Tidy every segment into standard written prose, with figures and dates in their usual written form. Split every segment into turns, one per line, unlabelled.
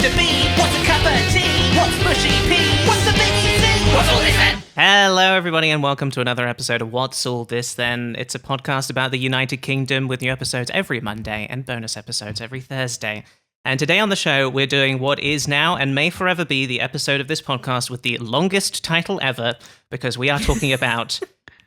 to be? What's a cup of tea? What's mushy pea? What's the biggie thing? What's all this then? Hello, everybody, and welcome to another episode of What's All This Then? It's a podcast about the United Kingdom with new episodes every Monday and bonus episodes every Thursday. And today on the show, we're doing what is now and may forever be the episode of this podcast with the longest title ever, because we are talking about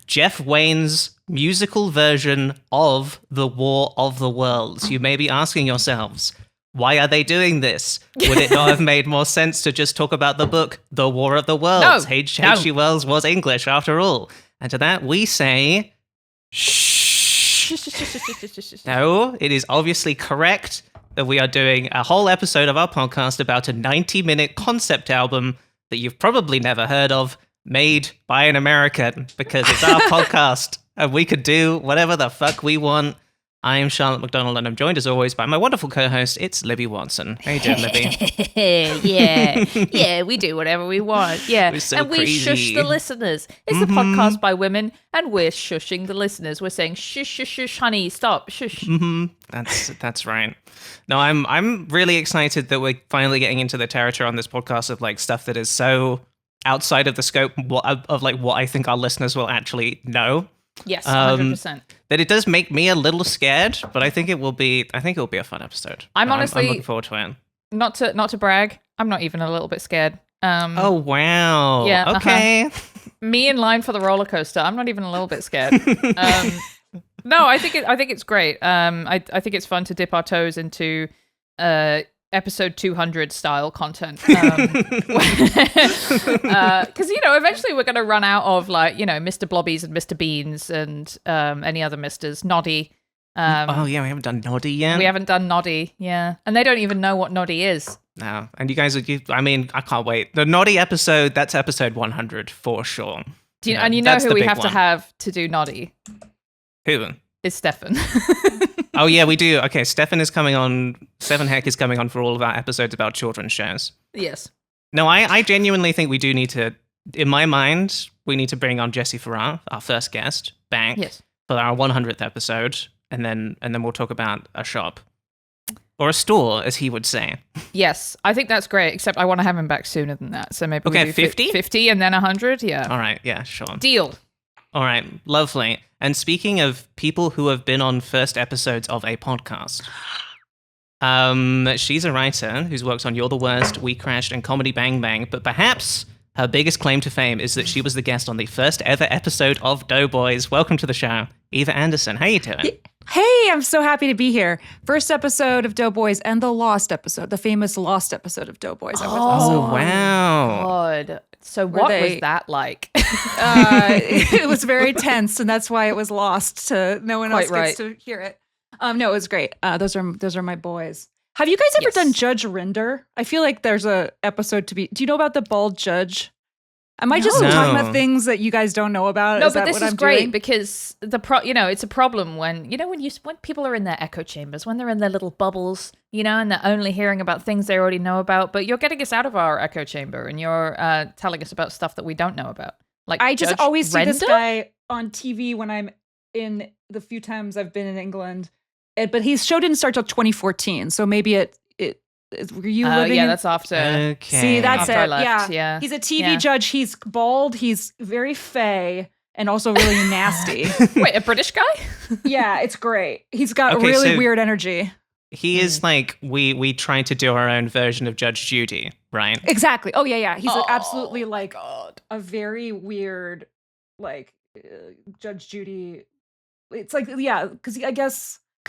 Jeff Wayne's musical version of The War of the Worlds. You may be asking yourselves, why are they doing this? Would it not have made more sense to just talk about the book, The War of the Worlds? H.G. Wells was English, after all. And to that, we say, shh. No, it is obviously correct that we are doing a whole episode of our podcast about a 90-minute concept album that you've probably never heard of, made by an American, because it's our podcast, and we could do whatever the fuck we want. I am Charlotte McDonald, and I'm joined, as always, by my wonderful co-host, it's Libby Watson. How you doing, Libby?
Yeah, we do whatever we want. Yeah,
We're so
and we
crazy.
shush the listeners. It's a podcast by women, and we're shushing the listeners. We're saying, shush, shush, shush, honey, stop, shush.
That's right. No, I'm really excited that we're finally getting into the territory on this podcast of like stuff that is so outside of the scope of like what I think our listeners will actually know.
Yes, 100%.
That it does make me a little scared, but I think it will be a fun episode.
I'm honestly
I'm looking forward to it.
Not to brag, I'm not even a little bit scared.
Oh wow.
Yeah.
Okay.
Me in line for the roller coaster. I'm not even a little bit scared. No, I think it's great. I think it's fun to dip our toes into episode 200 style content, because eventually we're going to run out of Mr. Blobbies and Mr. Beans and any other Misters. Noddy.
We haven't done Noddy yet.
We haven't done Noddy, yeah, and they don't even know what Noddy is.
No, and you guys, I can't wait. The Noddy episode, that's episode 100 for sure.
Do you know who we have to have to do Noddy?
Who?
Is Stefan.
Oh, yeah, we do. Okay, Stefan is coming on. Seven Heck is coming on for all of our episodes about children's shows.
Yes.
No, I genuinely think we do need to, in my mind, we need to bring on Jesse Farrar, our first guest, back for our 100th episode, and then we'll talk about a shop. Or a store, as he would say.
Yes, I think that's great, except I want to have him back sooner than that. So maybe we do
50?
50 and then 100, yeah.
All right, yeah, sure.
Deal.
All right, lovely. And speaking of people who have been on first episodes of a podcast, she's a writer who's worked on You're the Worst, We Crashed, and Comedy Bang Bang, but perhaps her biggest claim to fame is that she was the guest on the first ever episode of Doughboys. Welcome to the show, Eva Anderson. How you doing?
Hey, I'm so happy to be here. First episode of Doughboys and the famous lost episode of Doughboys. I was also on.
Wow.
God. So what was that like?
It was very tense, and that's why it was lost. No one else gets to hear it. No, it was great. Those are my boys. Have you guys ever done Judge Rinder? I feel like there's a episode to be. Do you know about the bald judge? Am I just talking about things that you guys don't know about?
No, but this is great because it's a problem when people are in their echo chambers, when they're in their little bubbles, and they're only hearing about things they already know about. But you're getting us out of our echo chamber, and you're telling us about stuff that we don't know about. Like
I just
Judge
always see this
Render?
guy on TV when I'm in the few times I've been in England, but his show didn't start till 2014, so maybe it. Were you living?
Yeah, that's after.
Okay.
See, that's
After I
it.
left,
Yeah.
yeah.
He's a TV judge. He's bald. He's very fey and also really nasty.
Wait, a British guy?
Yeah, it's great. He's got really weird energy.
He is like, we tried to do our own version of Judge Judy, right?
Exactly. Oh, yeah. He's absolutely like a very weird, like, Judge Judy. It's like, yeah, because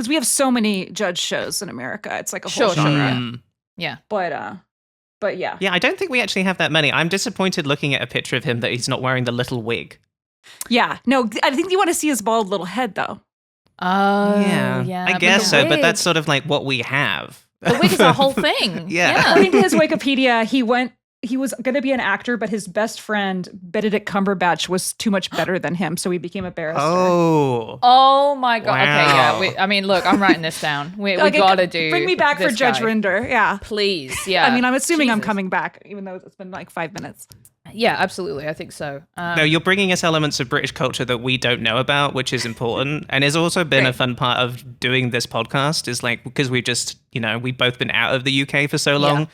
we have so many judge shows in America. It's like a whole genre.
Yeah.
But yeah.
Yeah, I don't think we actually have that many. I'm disappointed looking at a picture of him that he's not wearing the little wig.
Yeah. No, I think you want to see his bald little head, though.
Oh,
yeah. I guess so, but that's sort of like what we have.
The wig is a whole thing.
Yeah.
According to his Wikipedia, he was going to be an actor, but his best friend, Benedict Cumberbatch, was too much better than him, so he became a barrister.
Oh
my God.
Wow.
Okay, yeah. Look, I'm writing this down. We gotta do.
Bring me back for Judge
guy.
Rinder. Yeah.
Please. Yeah.
I mean, I'm assuming I'm
Jesus.
coming back, even though it's been like 5 minutes.
Yeah, absolutely. I think so.
No, you're bringing us elements of British culture that we don't know about, which is important. And it's also been a fun part of doing this podcast is like, because we just, we've both been out of the UK for so long.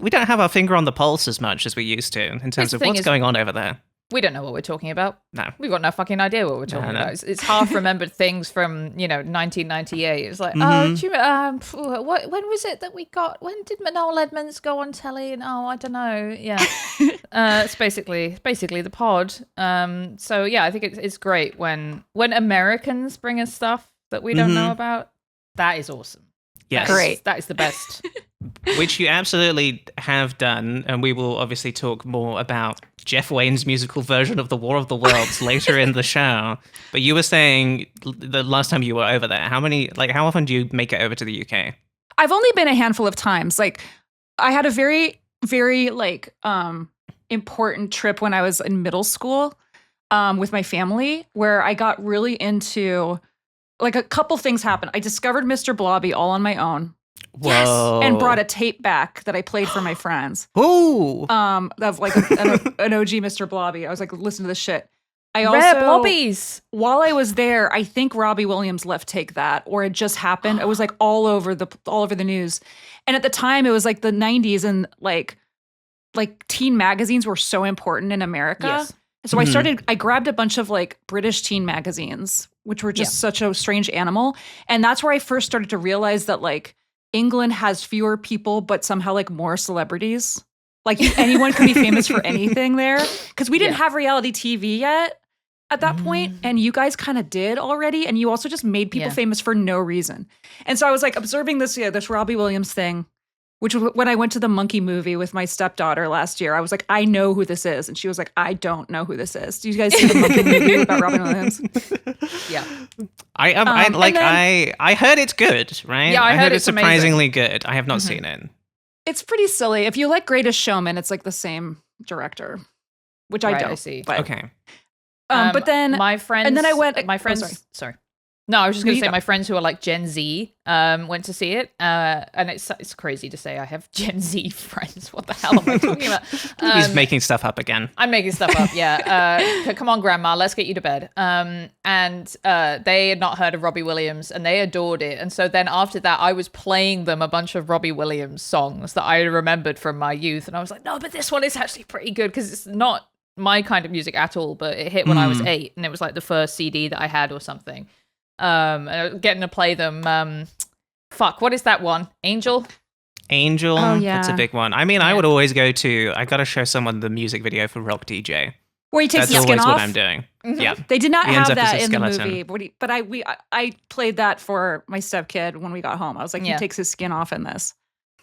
We don't have our finger on the pulse as much as we used to in terms of what's going on over there.
We don't know what we're talking about.
No.
We've got no fucking idea what we're talking about. It's half remembered things from, 1998. It's like, when was it that we got, when did Noel Edmonds go on telly? And I don't know. Yeah. It's basically the pod. So yeah, I think it's great when Americans bring us stuff that we don't know about. That is awesome.
Yes.
Great. That is the best.
Which you absolutely have done, and we will obviously talk more about Jeff Wayne's musical version of The War of the Worlds later in the show. But you were saying the last time you were over there, how often do you make it over to the UK?
I've only been a handful of times. Like, I had a very, very important trip when I was in middle school with my family, where I got really into a couple things happened. I discovered Mr. Blobby all on my own.
Whoa.
Yes, and brought a tape back that I played for my friends.
Ooh.
Of an OG Mr. Blobby. I was like, listen to this shit. I also,
Rare Blobbies.
While I was there, I think Robbie Williams left Take That, or it just happened. It was like all over the news. And at the time, it was like the 90s, and like teen magazines were so important in America.
Yes.
So I grabbed a bunch of like British teen magazines, which were just such a strange animal. And that's where I first started to realize that like England has fewer people, but somehow like more celebrities. Like anyone could be famous for anything there. Because we didn't have reality TV yet at that point, and you guys kind of did already. And you also just made people famous for no reason. And so I was like observing this Robbie Williams thing, which was when I went to the Monkey movie with my stepdaughter last year. I was like, I know who this is. And she was like, I don't know who this is. Do you guys see the Monkey movie about Robin Williams?
Yeah.
I heard it's good, right?
Yeah, I heard
it's surprisingly good. I have not
Mm-hmm.
seen it.
It's pretty silly. If you like Greatest Showman, it's like the same director, which I don't.
I see.
But,
Okay.
But then
my friends,
and then I went.
My friends.
Sorry.
No, I was just going to say
go.
my friends who are like Gen Z went to see it, and it's crazy to say I have Gen Z friends. What the hell am I talking about?
He's making stuff up again.
I'm making stuff up. Yeah. Come on, Grandma, let's get you to bed. And they had not heard of Robbie Williams, and they adored it. And so then after that, I was playing them a bunch of Robbie Williams songs that I remembered from my youth, and I was like, no, but this one is actually pretty good because it's not my kind of music at all. But it hit when I was 8, and it was like the first CD that I had or something. Getting to play them. What is that one? Angel.
Oh, yeah.
That's a big one. I mean, I would always go to. I gotta show someone the music video for Rock DJ.
Where he takes
That's
his skin
always
off.
what I'm doing.
Mm-hmm.
Yeah,
They did not
He ends
have
up as
that
a
in the
skeleton.
movie, but I played that for my stepkid when we got home. I was like, he takes his skin off in this.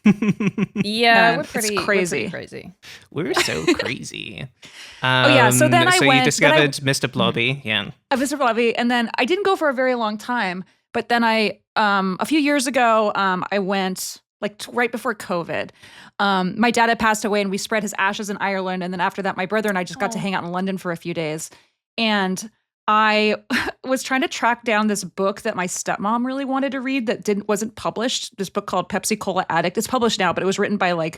Yeah,
Man,
we're pretty
it's crazy.
We're pretty crazy.
We're so crazy.
So then I
So
went-
you discovered Mr. Blobby. Yeah.
Mr. Blobby, and then I didn't go for a very long time. But then a few years ago, I went right before COVID. My dad had passed away, and we spread his ashes in Ireland. And then after that, my brother and I just got to hang out in London for a few days. And I was trying to track down this book that my stepmom really wanted to read that wasn't published. This book called Pepsi Cola Addict. It's published now, but it was written by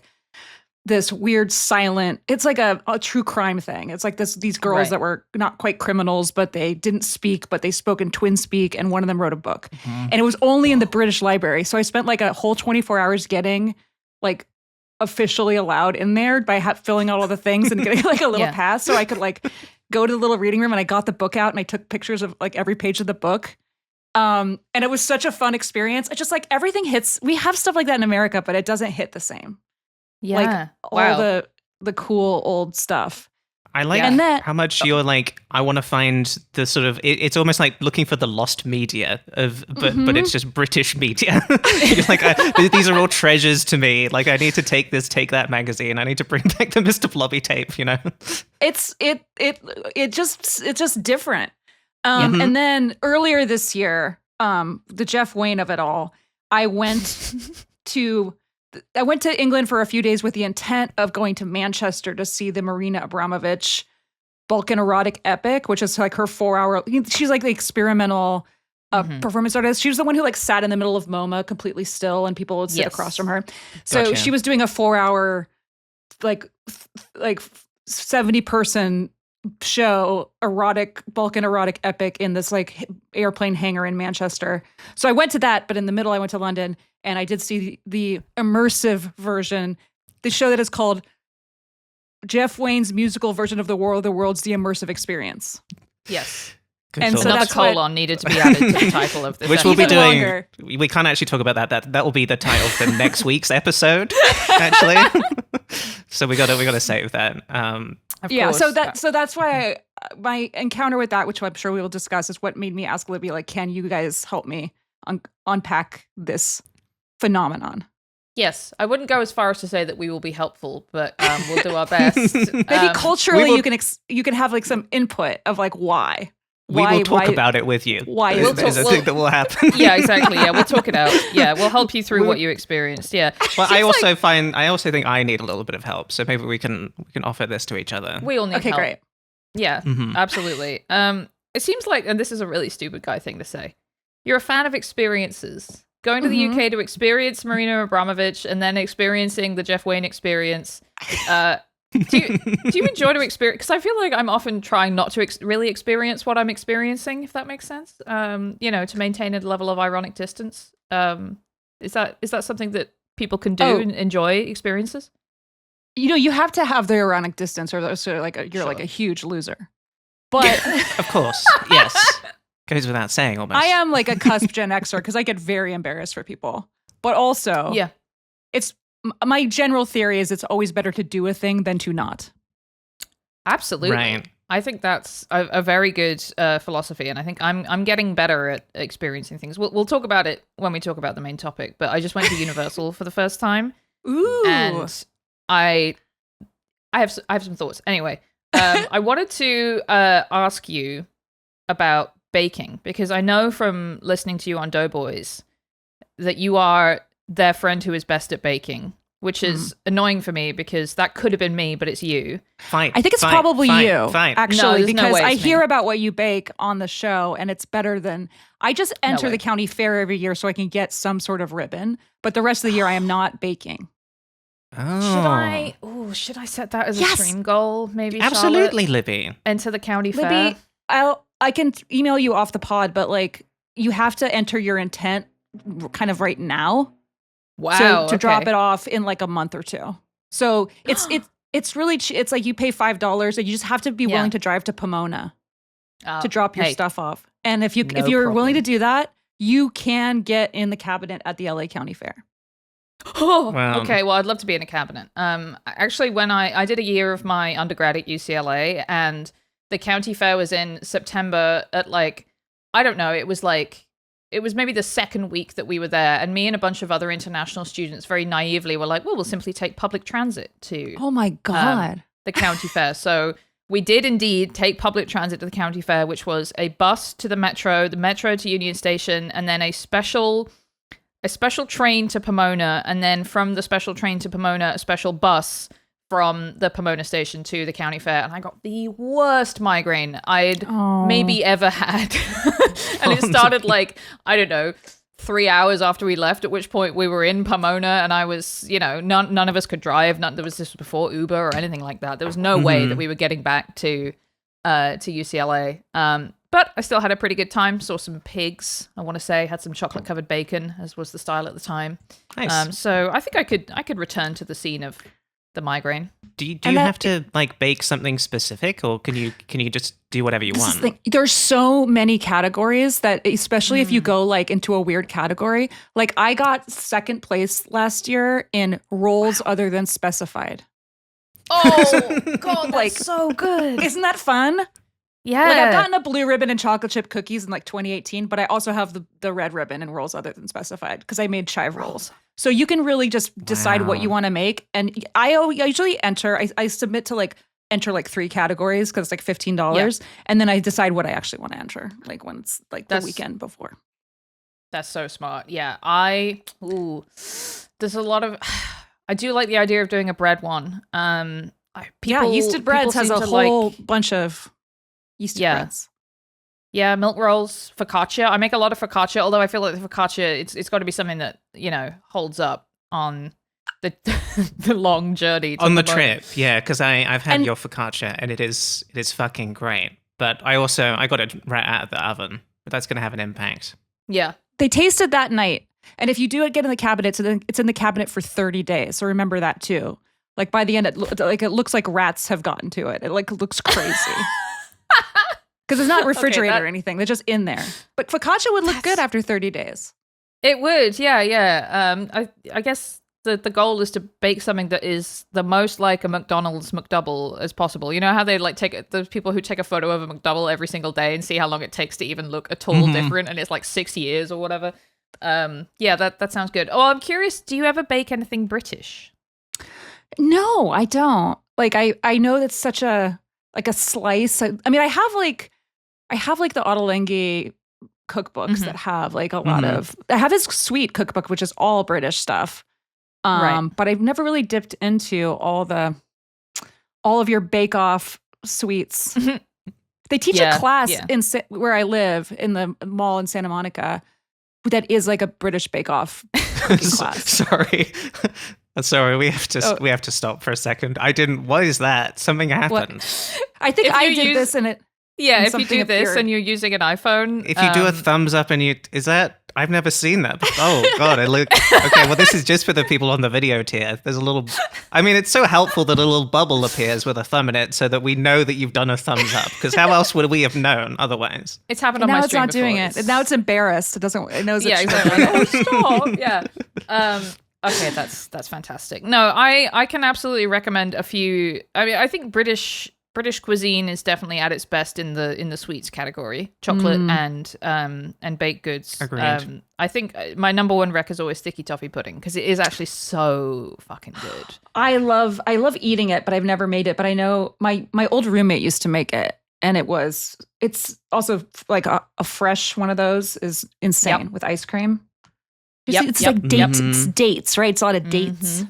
this weird silent, it's like a true crime thing. It's like these girls that were not quite criminals, but they didn't speak, but they spoke in twin speak, and one of them wrote a book. And it was only in the British Library. So I spent a whole 24 hours getting officially allowed in there by filling out all the things and getting a little pass so I could go to the little reading room, and I got the book out and I took pictures of every page of the book. And it was such a fun experience. It's just everything hits. We have stuff like that in America, but it doesn't hit the same.
Yeah.
All the cool old stuff.
I like how much you're I want to find the sort of, it's almost like looking for the lost media but it's just British media. You're these are all treasures to me. I need to take that magazine. I need to bring back the Mr. Blobby tape,
It's just different. And then earlier this year, the Jeff Wayne of it all, I went to England for a few days with the intent of going to Manchester to see the Marina Abramovich Balkan erotic epic, which is her 4-hour. She's the experimental performance artist. She was the one who sat in the middle of MoMA completely still, and people would sit across from her. So she was doing a 4-hour 70-person show, Balkan erotic epic in this like airplane hangar in Manchester. So I went to that, but in the middle I went to London and I did see the immersive version, the show that is called Jeff Wayne's musical version of The War of the Worlds, The Immersive Experience.
Yes.
Good
And
thought.
so
Another
that's what-
colon needed to be added to the title of this.
Which we'll be
Even
doing.
longer.
We can't actually talk about that. That will be the title for next week's episode, actually. So we gotta save that.
Of
Yeah,
course.
so that's why my encounter with that, which I'm sure we will discuss, is what made me ask Libby, like, can you guys help me unpack this phenomenon?
Yes, I wouldn't go as far as to say that we will be helpful, but we'll do our best.
Maybe culturally,
we will-
you can have like some input of like why.
We will talk about it with you.
Why
is
is
a
this?
thing that will happen.
Yeah, exactly. Yeah, we'll talk it out. Yeah, we'll help you through what you experienced. Yeah.
Well, I also think I need a little bit of help, so maybe we can offer this to each other.
We all need
Okay,
help.
great.
Yeah,
Mhm.
absolutely. It seems like, and this is a really stupid guy thing to say, you're a fan of experiences. Going to the UK to experience Marina Abramovich and then experiencing the Jeff Wayne experience. Do you enjoy to experience? Because I feel like I'm often trying not to really experience what I'm experiencing, if that makes sense. To maintain a level of ironic distance. Is that something that people can do and enjoy experiences?
You have to have the ironic distance, or else you're like
Sure.
like a huge loser. But
Of course, yes. Goes without saying, almost.
I am like a cusp Gen Xer because I get very embarrassed for people. But also,
Yeah.
it's my general theory is it's always better to do a thing than to not.
Absolutely.
Right.
I think that's a very good philosophy, and I think I'm getting better at experiencing things. We'll talk about it when we talk about the main topic. But I just went to Universal for the first time,
Ooh.
and I have some thoughts. Anyway, I wanted to ask you about baking, because I know from listening to you on Doughboys that you are their friend who is best at baking, which is annoying for me because that could have been me, but it's you.
Fine.
I think it's
fine,
probably
fine,
you,
Fine.
actually,
there's no
because
way
I
it's
hear
me.
about what you bake on the show, and it's better than I just enter
way.
the county fair every year so I can get some sort of ribbon. But the rest of the year, I am not baking.
Oh.
Should I set that as
Yes.
a stream goal? Maybe
Absolutely,
Charlotte?
Libby.
Enter the county fair.
Libby, I can email you off the pod, but like you have to enter your intent kind of right now.
Wow.
To drop
okay.
it off in like a month or two. So it's really it's like you pay $5 and you just have to be
Yeah.
willing to drive to Pomona
Oh,
to drop your
hey,
stuff off. And if
no
you're willing to
problem.
do that, you can get in the cabinet at the LA County Fair.
Oh,
Wow.
okay. Well, I'd love to be in a cabinet. Actually, when I did a year of my undergrad at UCLA, and the county fair was in September at like, I don't know, it was maybe the second week that we were there, and me and a bunch of other international students very naively were like, well, we'll simply take public transit to
Oh my God.
the county fair. So we did indeed take public transit to the county fair, which was a bus to the metro to Union Station, and then a special train to Pomona, and then from the special train to Pomona, a special bus from the Pomona station to the county fair. And I got the worst migraine I'd maybe ever had. And it started like, I don't know, 3 hours after we left, at which point we were in Pomona, and I was, none of us could drive. This was before Uber or anything like that. There was no way that we were getting back to UCLA. But I still had a pretty good time. Saw some pigs, I want to say. Had some chocolate-covered bacon, as was the style at the time.
Nice.
So I think I could return to the scene of the migraine.
Do you have to like bake something specific, or can you just do whatever you want?
There's so many categories that, especially if you go like into a weird category, like I got second place last year in roles other than specified.
Oh, God, that's
Like-
so good.
Isn't that fun?
Yeah.
Like I've gotten a blue ribbon in chocolate chip cookies in like 2018, but I also have the red ribbon in rolls other than specified because I made chive rolls. So you can really just decide what you want to make. And I usually I submit to enter 3 categories because it's like $15. And then I decide what I actually want to enter, like when it's like the weekend before.
That's so smart. Yeah. There's a lot of, I do like the idea of doing a bread one.
Yeasted Breads has a whole bunch of yeasted breads.
Yeah, milk rolls, focaccia. I make a lot of focaccia, although I feel like the focaccia, it's got to be something that, holds up on the long journey to
on the trip. Yeah, because I've had your focaccia and it is fucking great. But I got it right out of the oven. But that's going to have an impact.
Yeah.
They tasted that night. And if you do get in the cabinet, so then it's in the cabinet for 30 days. So remember that too. Like by the end, it looks like rats have gotten to it. It like looks crazy. Because it's not refrigerated or anything. They're just in there. But focaccia would look good after 30 days.
It would, yeah. I guess the goal is to bake something that is the most like a McDonald's McDouble as possible. You know how they like take those people who take a photo of a McDouble every single day and see how long it takes to even look at all different, and it's like 6 years or whatever. Yeah, that sounds good. Oh, I'm curious. Do you ever bake anything British?
No, I don't. Like I know that's such a slice. I mean, I have like the Ottolenghi cookbooks that have like a lot of. I have his sweet cookbook, which is all British stuff. But I've never really dipped into all of your Bake Off sweets. They teach a class in where I live in the mall in Santa Monica that is like a British Bake Off cooking class.
Sorry, we have to stop for a second. What is that? Something happened.
What? I think I did this and it.
Yeah, if you do this and you're using an iPhone.
If you do a thumbs up I've never seen that. Oh, God. Okay, well, this is just for the people on the video tier. There's a little, it's so helpful that a little bubble appears with a thumb in it so that we know that you've done a thumbs up. Because how else would we have known otherwise?
It's happened on my stream
now it's not doing it. Now it's embarrassed. It knows
yeah,
it's
exactly. Stop. Yeah. Okay, that's fantastic. No, I can absolutely recommend a few. I think British cuisine is definitely at its best in the sweets category, chocolate and baked goods.
Agreed.
I think my number one rec is always sticky toffee pudding because it is actually so fucking good.
I love eating it, but I've never made it. But I know my old roommate used to make it, and it's also like a fresh one of those is insane with ice cream. It's like dates. It's dates, right? It's a lot of dates.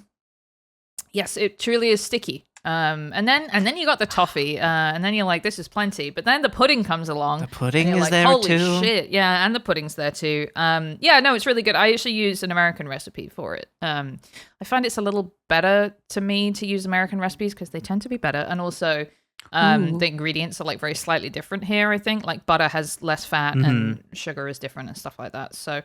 Yes, it truly is sticky. And then you got the toffee, and then you're like, this is plenty. But then the pudding comes along.
The pudding is
like,
there
holy
too.
Holy shit, yeah, and the pudding's there too. Yeah, no, it's really good. I actually use an American recipe for it. I find it's a little better to me to use American recipes because they tend to be better, and also the ingredients are like very slightly different here. I think like butter has less fat and sugar is different and stuff like that. So.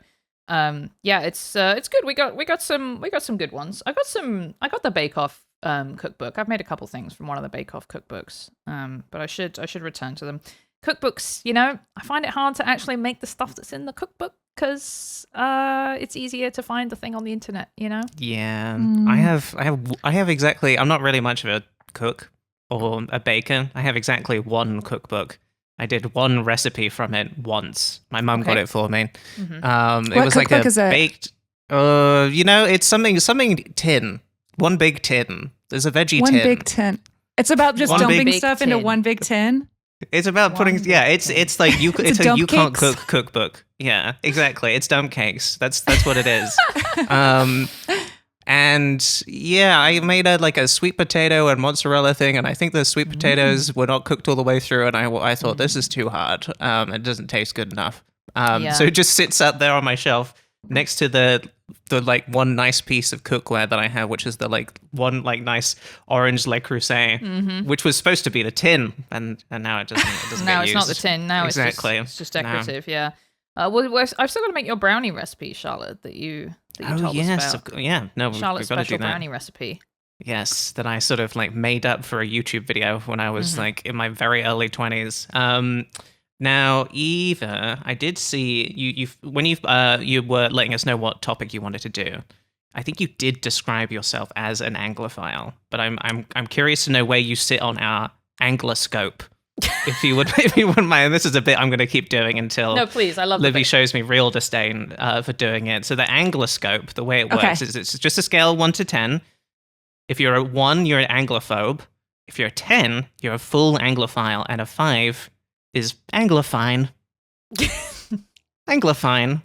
Yeah, it's good. We got some good ones. I got the Bake Off cookbook. I've made a couple things from one of the Bake Off cookbooks. But I should return to them. Cookbooks, I find it hard to actually make the stuff that's in the cookbook because it's easier to find the thing on the internet,
Yeah. I have exactly. I'm not really much of a cook or a baker. I have exactly one cookbook. I did one recipe from it once. My mum got it for me. It was like a baked. It's something tin. One big tin. There's a veggie tin.
One big tin. It's about just dumping stuff into one big tin.
It's about putting. Yeah, it's like it's a you can't cook cookbook. Yeah, exactly. It's dump cakes. That's what it is. And yeah, I made a sweet potato and mozzarella thing, and I think the sweet potatoes were not cooked all the way through, and I thought this is too hard. It doesn't taste good enough. So it just sits out there on my shelf next to the like one nice piece of cookware that I have, which is the like one like nice orange Le Creuset, which was supposed to be the tin, and now it doesn't.
Now
get
it's
used.
not the tin. Now
exactly.
it's just decorative. No. Yeah. I've still got to make your brownie recipe, Charlotte. That you told us about.
Yeah, no,
Charlotte's special brownie recipe.
Yes, that I sort of like made up for a YouTube video when I was like in my very early 20s. Now, Eva, I did see you when you were letting us know what topic you wanted to do. I think you did describe yourself as an Anglophile, but I'm curious to know where you sit on our Angloscope. If you wouldn't mind, this is a bit I'm going to keep doing until
no, please, I love
Livy shows me real disdain for doing it. So the Angloscope, the way it works is it's just a scale of 1 to 10. If you're a 1, you're an Anglophobe. If you're a 10, you're a full Anglophile, and a 5 is Anglophine. Anglophine.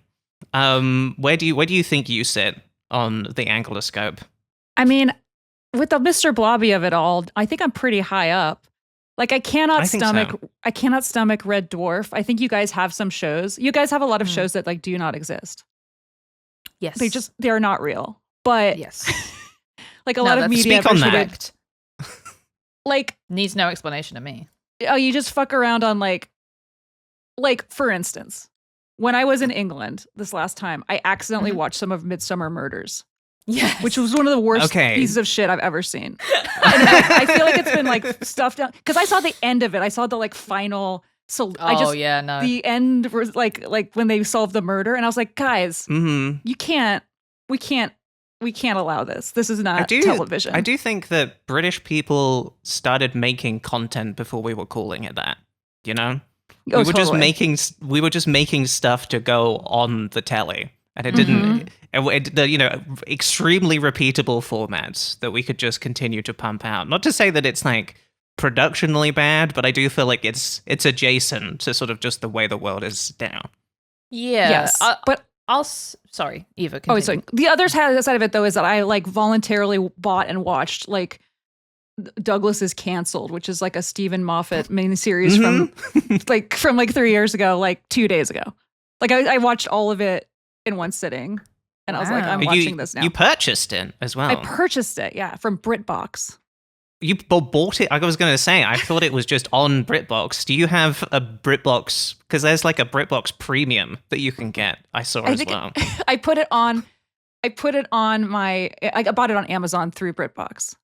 Where do you think you sit on the Angloscope?
I mean, with the Mr. Blobby of it all, I think I'm pretty high up. Like I cannot stomach Red Dwarf. I think you guys have some shows. You guys have a lot of shows that like do not exist.
Yes.
They are not real. But
yes.
Like a lot of media
Speak on
appreciated.
that.
Like
needs no explanation to me.
Oh, you just fuck around on like for instance, when I was in England this last time, I accidentally watched some of Midsummer Murders.
Yes.
Which was one of the worst pieces of shit I've ever seen. And I feel like it's been like stuffed down because I saw the end of it. I saw the like final. So the end was like when they solved the murder, and I was like, guys, we can't allow this. This is not television.
I do think that British people started making content before we were calling it that. You know, we were just making stuff to go on the telly. And it didn't, extremely repeatable formats that we could just continue to pump out. Not to say that it's like productionally bad, but I do feel like it's adjacent to sort of just the way the world is now.
Yeah.
Yes.
But sorry, Eva. Continue.
Oh, sorry. The other side of it though is that I like voluntarily bought and watched like Douglas is Cancelled, which is like a Stephen Moffat miniseries from 3 years ago, like 2 days ago. Like I watched all of it in one sitting, and I was like, I'm watching this now.
You purchased it as well.
I purchased it, yeah, from BritBox.
You bought it? I was going to say, I thought it was just on BritBox. Do you have a BritBox? Because there's like a BritBox Premium that you can get. I saw as well.
I put it on my. I bought it on Amazon through BritBox.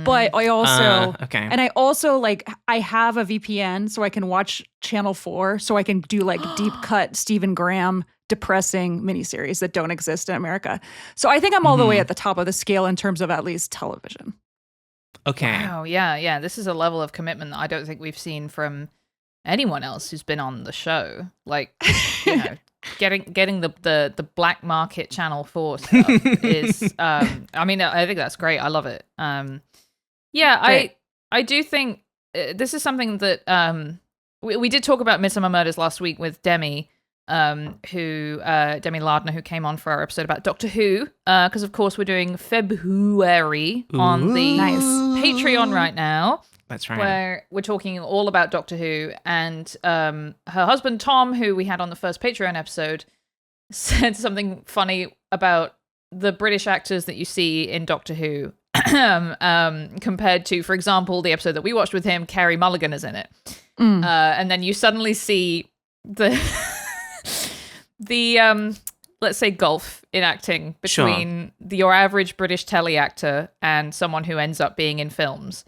But I also and I also like I have a VPN so I can watch Channel 4 so I can do like deep cut Stephen Graham depressing miniseries that don't exist in America. So I think I'm all the way at the top of the scale in terms of at least television.
Okay.
Wow, yeah. This is a level of commitment that I don't think we've seen from anyone else who's been on the show. Like, you know, getting the black market Channel 4 stuff is I mean, I think that's great. I love it. I do think this is something that we did talk about Midsummer Murders last week with Demi, Demi Lardner, who came on for our episode about Doctor Who, because of course we're doing February on the Patreon right now.
That's right.
Where we're talking all about Doctor Who, and her husband Tom, who we had on the first Patreon episode, said something funny about the British actors that you see in Doctor Who compared to, for example, the episode that we watched with him. Carey Mulligan is in it, and then you suddenly see the let's say gulf in acting between your average British telly actor and someone who ends up being in films.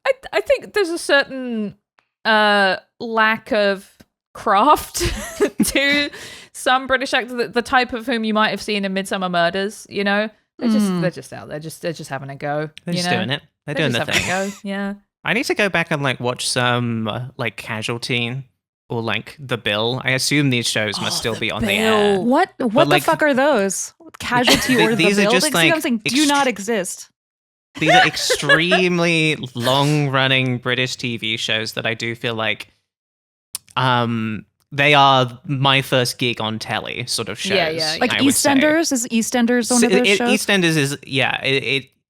I think there's a certain lack of craft to some British actors, the type of whom you might have seen in Midsummer Murders. You know, they're just out there, they're just having a go.
They're just doing it. They're doing the thing.
Go. Yeah.
I need to go back and like watch some like Casualty or like The Bill. I assume these shows must still be on the air.
What the fuck are those? Casualty or The
these
Bill?
Are just like
do not exist.
These are extremely long-running British TV shows that I do feel like they are my first gig on telly sort of shows.
Yeah.
Like EastEnders? Is EastEnders one of those shows?
EastEnders is,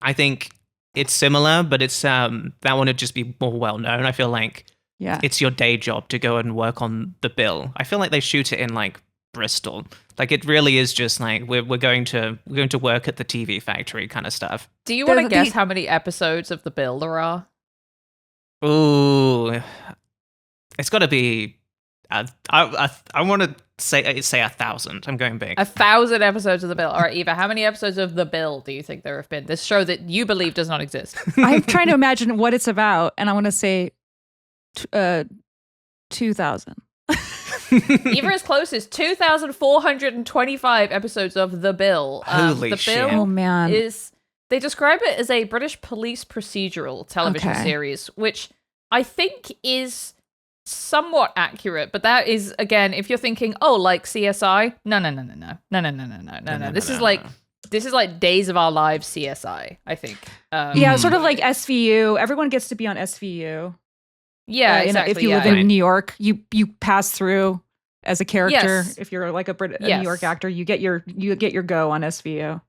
I think it's similar, but it's that one would just be more well-known. I feel like it's your day job to go and work on The Bill. I feel like they shoot it in like Bristol. Like it really is just like we're going to work at the TV factory kind of stuff.
Do you want to guess how many episodes of The Bill there are?
Ooh, it's got to be. I want to say 1,000. I'm going big.
1,000 episodes of The Bill. All right, Eva, how many episodes of The Bill do you think there have been? This show that you believe does not exist.
I'm trying to imagine what it's about, and I want to say 2,000.
Eva is closest. 2,425 episodes of The Bill.
Holy
The
shit.
Bill
Oh, man.
They describe it as a British police procedural television series, which I think is somewhat accurate. But that is, again, if you're thinking, oh, like CSI, no. This is like Days of Our Lives CSI, I think.
Sort of like SVU. Everyone gets to be on SVU.
Yeah, exactly.
If you live in New York, you pass through as a character.
Yes.
If you're like a New York actor, you get your go on SVU.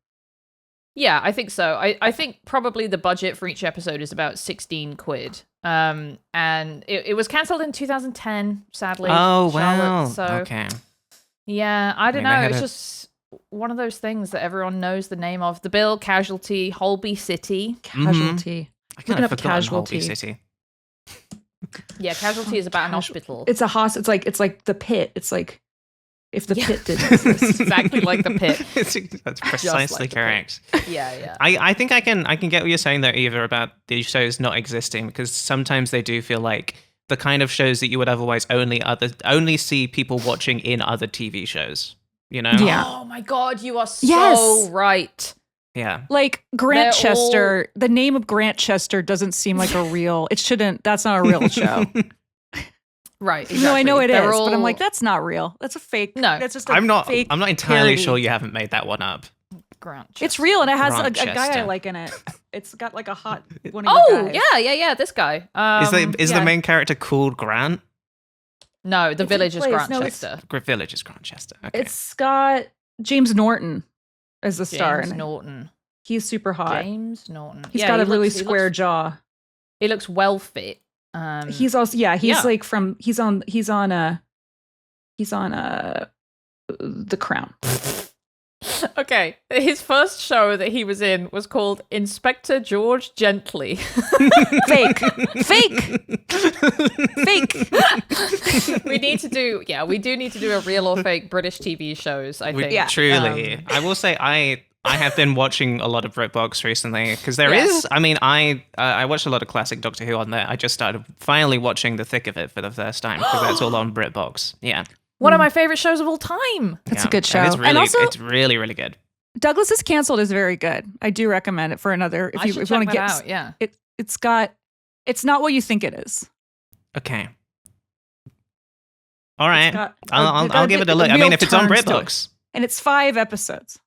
Yeah, I think so. I think probably the budget for each episode is about 16 quid. And it was cancelled in 2010, sadly.
Oh,
Charlotte,
wow.
so,
okay.
Yeah, I don't know. It's just one of those things that everyone knows the name of. The Bill, Casualty, Holby City.
Casualty.
I kind of forgot Holby City.
Yeah, Casualty is about an hospital.
It's a hospital. It's like the pit. It's like if the pit didn't exist.
Exactly like the pit.
That's precisely
like
correct.
Yeah.
I think I can get what you're saying there, Eva, about these shows not existing, because sometimes they do feel like the kind of shows that you would otherwise only see people watching in other TV shows. You know?
Yeah.
Oh my God, you are so right.
Yeah.
Like Grantchester, the name of Grantchester doesn't seem like a real. It shouldn't. That's not a real show.
Right. Exactly.
No, I know it is, but I'm like, that's not real. That's a fake.
No,
that's just.
I'm not entirely
parody.
sure you haven't made that one up.
Grantchester.
It's real, and it has a guy I like in it. It's got like a hot one of the guys.
Yeah. This guy.
Is the main character called Grant?
No, the village is
place.
Grantchester.
Village is Grantchester. Okay.
It's got James Norton as the star.
James Norton.
He's super hot.
James Norton.
He's got a really square jaw.
He looks well fit.
He's also like from he's on The Crown.
Okay, his first show that he was in was called Inspector George Gently.
Fake.
We do need to do a real or fake British TV shows, I think.
Yeah.
Truly. I will say I have been watching a lot of BritBox recently, because there is, I mean, I watched a lot of classic Doctor Who on there. I just started finally watching the thick of it for the first time, because that's all on BritBox. Yeah.
One of my favorite shows of all time.
It's a good show.
And it's really, really good.
Douglas is Cancelled is very good. I do recommend it for another. If you want to get
out, yeah.
It's not what you think it is.
Okay. All right. I'll give it a look. I mean, if it's on BritBox.
And it's 5 episodes.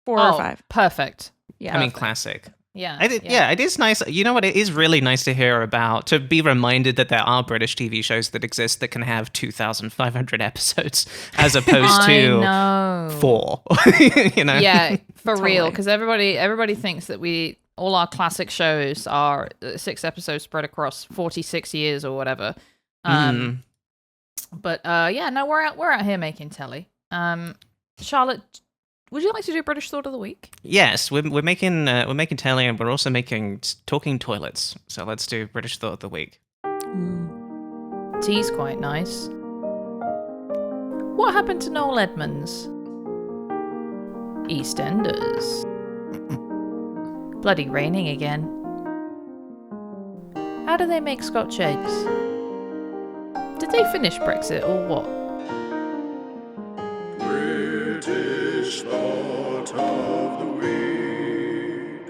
4 or 5.
Perfect.
Yeah.
I mean, classic.
Yeah.
It is nice. You know what? It is really nice to hear about, to be reminded that there are British TV shows that exist that can have 2,500 episodes as opposed to 4. You know?
Yeah, for real. Because everybody thinks that all our classic shows are 6 episodes spread across 46 years or whatever. But we're out here making telly. Charlotte, would you like to do British Thought of the Week?
Yes, we're making telly, and we're also making talking toilets. So let's do British Thought of the Week.
Tea's quite nice. What happened to Noel Edmonds? EastEnders. Bloody raining again. How do they make Scotch eggs? Did they finish Brexit or what?
British Thought of the Week.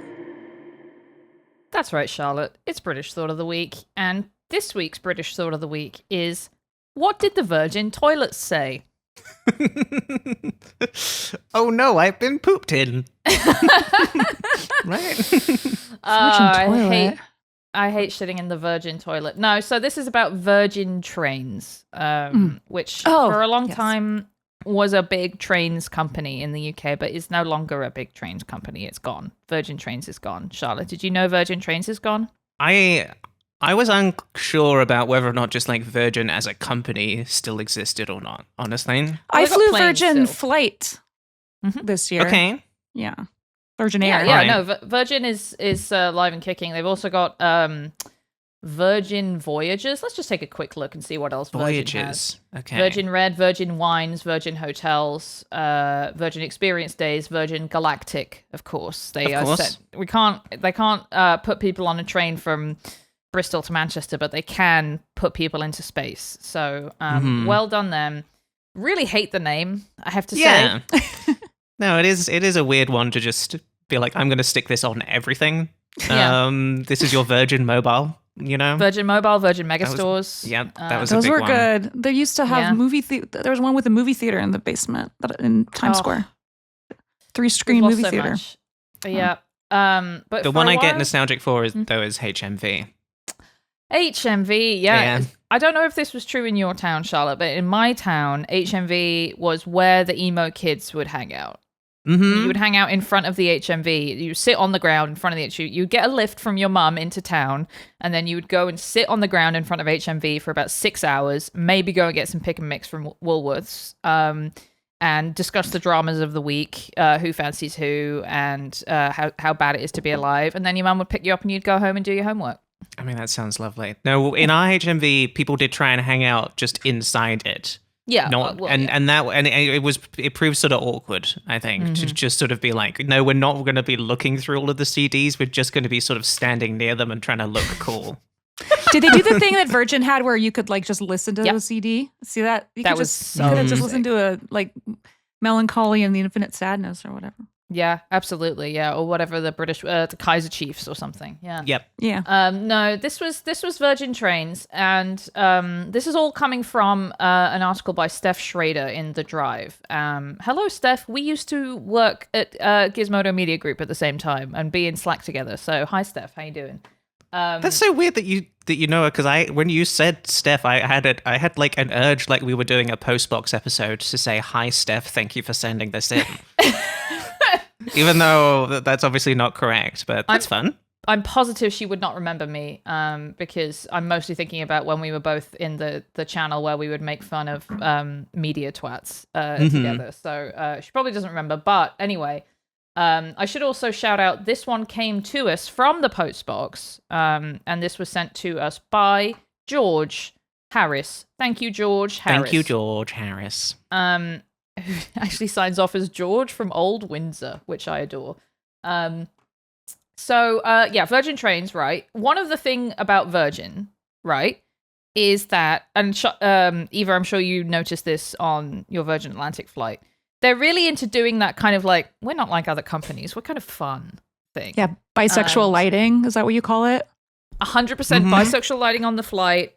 That's right, Charlotte. It's British Thought of the Week. And this week's British Thought of the Week is, what did the Virgin toilets say?
Oh no, I've been pooped in. Right?
I hate shitting in the Virgin toilet. No, so this is about Virgin Trains, which for a long time was a big trains company in the UK, but is no longer a big trains company. It's gone. Virgin Trains is gone. Charlotte, did you know Virgin Trains is gone?
I was unsure about whether or not just like Virgin as a company still existed or not, honestly.
I flew Virgin Flight this year.
Okay.
Yeah. Virgin Air.
Yeah,
Right.
no, Virgin is live and kicking. They've also got Virgin Voyages. Let's just take a quick look and see what else Virgin has.
Okay.
Virgin Red, Virgin Wines, Virgin Hotels, Virgin Experience Days, Virgin Galactic, of course. They can't put people on a train from Bristol to Manchester, but they can put people into space. So well done them. Really hate the name, I have to say.
No, it is a weird one to just be like, I'm going to stick this on everything.
Yeah.
This is your Virgin Mobile, you know?
Virgin Mobile, Virgin Megastores.
That was a
those
big
were
one.
good. They used to have movie theater. There was one with a movie theater in the basement in Times Square. 3-screen movie theater.
Much. Yeah. But
the one I get nostalgic for is HMV.
HMV, yeah. I don't know if this was true in your town, Charlotte, but in my town, HMV was where the emo kids would hang out.
Mm-hmm.
You would hang out in front of the HMV. You sit on the ground in front of the HMV. You'd get a lift from your mum into town, and then you would go and sit on the ground in front of HMV for about 6 hours, maybe go and get some pick and mix from Woolworths. and discuss the dramas of the week, who fancies who, and how bad it is to be alive. And then your mum would pick you up and you'd go home and do your homework.
I mean, that sounds lovely. No, in our HMV, people did try and hang out just inside it.
Yeah,
it proved sort of awkward, I think, to just sort of be like, no, we're not going to be looking through all of the CDs. We're just going to be sort of standing near them and trying to look cool.
Did they do the thing that Virgin had where you could like just listen to the CD? See that? You could just listen to a like Melancholy and the Infinite Sadness or whatever.
Yeah, absolutely. Yeah, or whatever the British, the Kaiser Chiefs or something. Yeah.
Yep.
Yeah.
No, this was Virgin Trains, and this is all coming from an article by Steph Schrader in The Drive. Hello, Steph. We used to work at Gizmodo Media Group at the same time and be in Slack together. So, hi, Steph. How you doing?
That's so weird that you know her, because when you said Steph, I had like an urge, like we were doing a Postbox episode, to say hi, Steph. Thank you for sending this in. Even though that's obviously not correct, but that's fun.
I'm positive she would not remember me, because I'm mostly thinking about when we were both in the channel where we would make fun of media twats together. So she probably doesn't remember. But anyway, I should also shout out, this one came to us from the Postbox, and this was sent to us by George Harris. Thank you, George Harris.
Thank you, George Harris.
Who actually signs off as George from Old Windsor, which I adore. Virgin Trains, right? One of the thing about Virgin, right, is that, and Eva, I'm sure you noticed this on your Virgin Atlantic flight, they're really into doing that kind of like, we're not like other companies, we're kind of fun thing.
Yeah, bisexual lighting, is that what you call it?
100% bisexual lighting on the flight.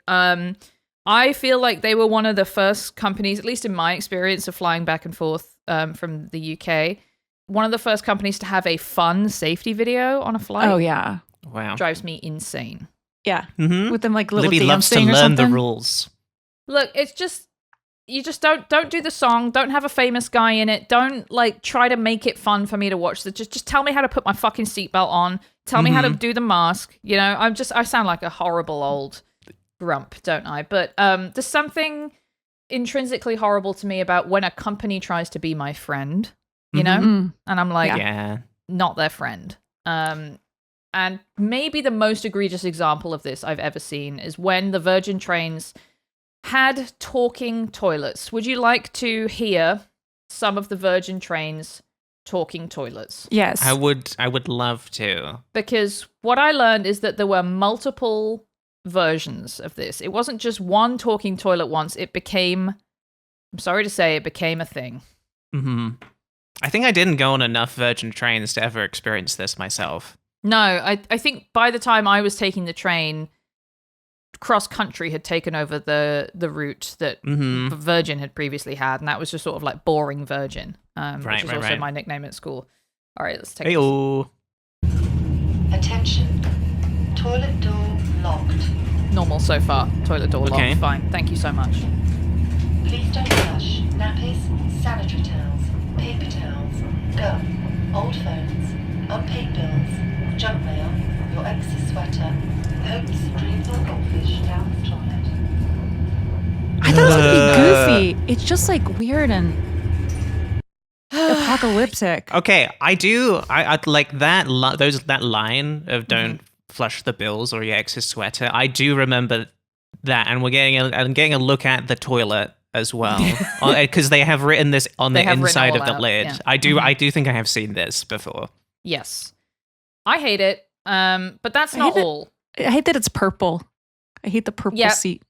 I feel like they were one of the first companies, at least in my experience of flying back and forth from the UK, one of the first companies to have a fun safety video on a flight.
Oh, yeah.
Wow.
Drives me insane.
Yeah.
Mm-hmm.
With them like little
Libby loves to
dancing or
learn
something.
the rules.
Look, it's just, you just don't do the song. Don't have a famous guy in it. Don't like try to make it fun for me to watch. Just tell me how to put my fucking seatbelt on. Tell me how to do the mask. You know, I sound like a horrible old grump, don't I? But there's something intrinsically horrible to me about when a company tries to be my friend, you know? And I'm like, not their friend. And maybe the most egregious example of this I've ever seen is when the Virgin Trains had talking toilets. Would you like to hear some of the Virgin Trains talking toilets?
Yes.
I would love to.
Because what I learned is that there were multiple versions of this. It wasn't just one talking toilet once. It became, I'm sorry to say, it became a thing.
I think I didn't go on enough Virgin Trains to ever experience this myself.
No, I think by the time I was taking the train, cross country had taken over the route that Virgin had previously had, and that was just sort of like boring Virgin, which is also my nickname at school. All right, let's take
this.
Attention. Toilet door locked.
Normal so far. Toilet door locked. Fine. Thank you so much.
Please don't flush. Nappies, sanitary towels, paper towels, gum, old phones, unpaid bills, junk mail, your ex's sweater, hopes, dreams or goldfish down the toilet.
I thought it was gonna be goofy. It's just like weird and apocalyptic.
Okay, I like that that line of don't flush the bills or your ex's sweater. I do remember that, and we're getting a look at the toilet as well, because they have written this on the inside of the lid. Yeah. I do think I have seen this before.
Yes, I hate it, but that's not all.
I hate that it's purple. I hate the purple seat.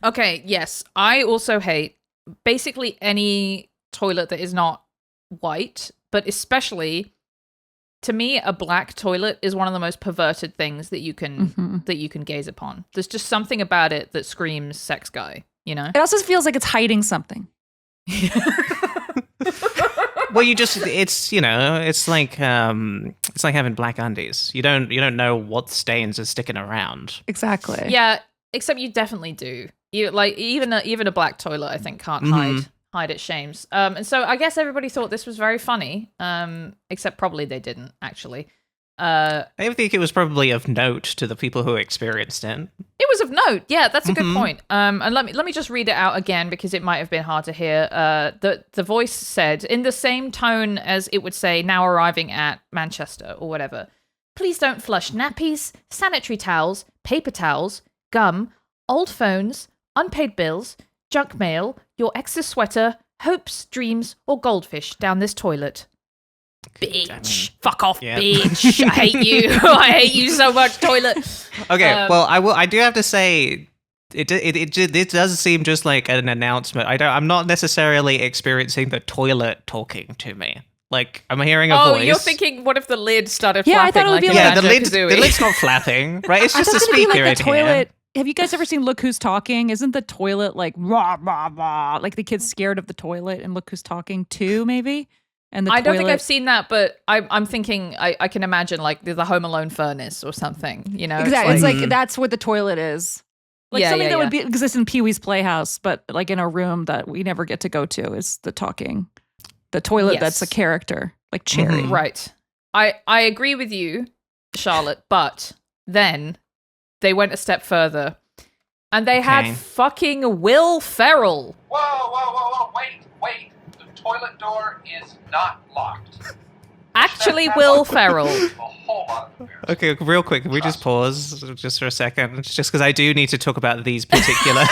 Okay, yes, I also hate basically any toilet that is not white, but especially, to me, a black toilet is one of the most perverted things that you can gaze upon. There's just something about it that screams sex guy, you know?
It also feels like it's hiding something.
Well, it's like having black undies. You don't know what stains are sticking around.
Exactly.
Yeah, except you definitely do. Even a black toilet, I think, can't hide its shames. And so I guess everybody thought this was very funny, except probably they didn't, actually.
I think it was probably of note to the people who experienced it.
It was of note. Yeah, that's a good point. And let me just read it out again because it might have been hard to hear. The voice said, in the same tone as it would say, now arriving at Manchester or whatever, please don't flush nappies, sanitary towels, paper towels, gum, old phones, unpaid bills, junk mail, your ex's sweater, hopes, dreams, or goldfish down this toilet. Bitch. Fuck off, bitch. I hate you. I hate you so much, toilet.
Okay, well, I do have to say, it does seem just like an announcement. I'm not necessarily experiencing the toilet talking to me. Like, I'm hearing a voice.
Oh, you're thinking, what if the lid started flapping?
I thought it would be
like the lid's not flapping, right? It's just a speaker in here.
Have you guys ever seen Look Who's Talking? Isn't the toilet like rah, rah, rah? Like the kid's scared of the toilet and Look Who's Talking too, maybe? And
I don't think I've seen that, but I'm thinking I can imagine like the Home Alone furnace or something, you know?
Exactly. It's like that's what the toilet is. Like something that would exist in Pee-wee's Playhouse, but like in a room that we never get to go to is the toilet that's a character, like Cherry.
Mm-hmm. Right. I agree with you, Charlotte, but then they went a step further and they had fucking Will Ferrell.
Whoa, wait. The toilet door is not locked.
Actually, Will Ferrell.
Okay, real quick, can we just pause just for a second? It's just because I do need to talk about these particular...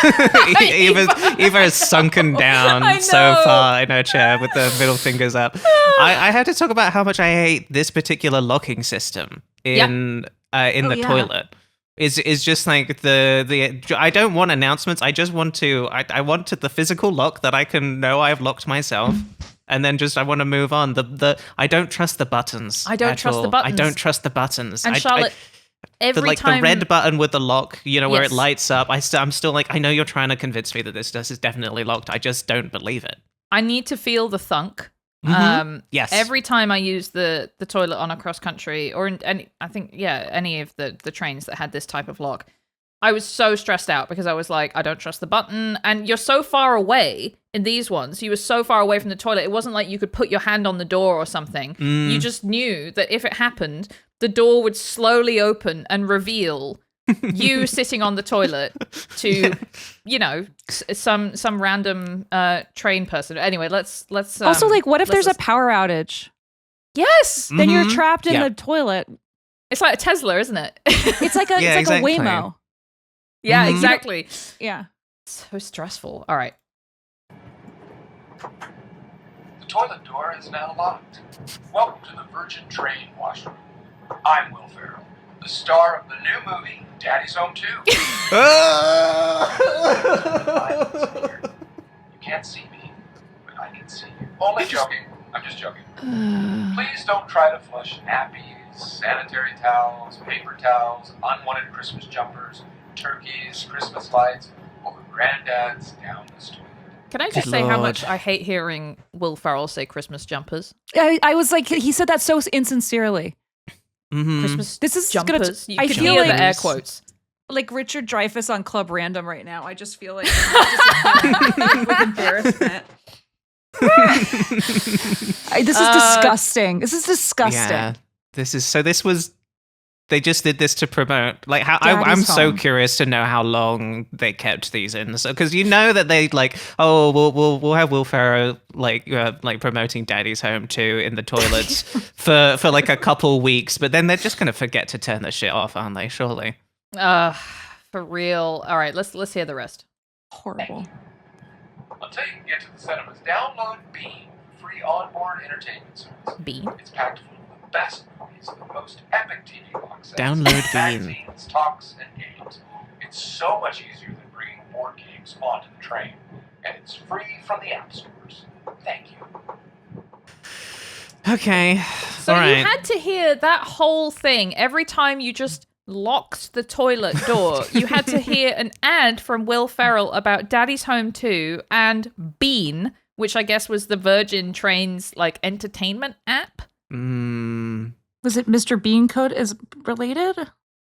Eva is sunken down so far in her chair with the middle fingers up. I had to talk about how much I hate this particular locking system in the toilet. Is just like the I don't want announcements. I just want to I want the physical lock that I can know I've locked myself, and then I want to move on. I don't trust the buttons.
I don't trust the buttons.
I don't trust the buttons.
And Charlotte, every time
the red button with the lock, where it lights up. I'm still like, I know you're trying to convince me that this is definitely locked. I just don't believe it.
I need to feel the thunk.
Yes.
Every time I use the toilet on a cross country or any of the trains that had this type of lock, I was so stressed out because I was like, I don't trust the button. And you're so far away in these ones. You were so far away from the toilet. It wasn't like you could put your hand on the door or something. You just knew that if it happened, the door would slowly open and reveal you sitting on the toilet to, some random train person. Anyway, let's.
Also, like, what if there's a power outage?
Yes,
then you're trapped in the toilet.
It's like a Tesla, isn't it?
It's like a Waymo.
Yeah, exactly.
Yeah,
so stressful. All right.
The toilet door is now locked. Welcome to the Virgin Train washroom. I'm Will Ferrell, the star of the new movie Daddy's Home 2. You can't see me, but I can see you. Only joking. I'm just joking. Please don't try to flush nappies, sanitary towels, paper towels, unwanted Christmas jumpers, turkeys, Christmas lights, or granddads down this toilet.
Can I just say how much I hate hearing Will Ferrell say Christmas jumpers?
I was like, he said that so insincerely.
Christmas jumpers.
I feel
like
the
air quotes.
Like Richard Dreyfuss on Club Random right now. I just feel like with embarrassment. This is disgusting. This is disgusting.
Yeah, they just did this to promote. Like, I'm so curious to know how long they kept these in. So, because that they like, we'll have Will Ferrell like promoting Daddy's Home 2 in the toilets for like a couple weeks, but then they're just gonna forget to turn the shit off, aren't they? Surely.
For real. All right, let's hear the rest.
Horrible.
Until you can get to the cinemas, download Beam, free onboard entertainment service.
Beam.
It's packed full of the best movies, the most epic TV box sets,
Download Beam.
magazines, talks, and games. It's so much easier than bringing board games onto the train, and it's free from the app stores. Thank you.
Okay.
So
all right.
you had to hear that whole thing every time you just locked the toilet door. You had to hear an ad from Will Ferrell about Daddy's Home 2 and Bean, which I guess was the Virgin Trains like entertainment app.
Was it Mr. Bean Code is related?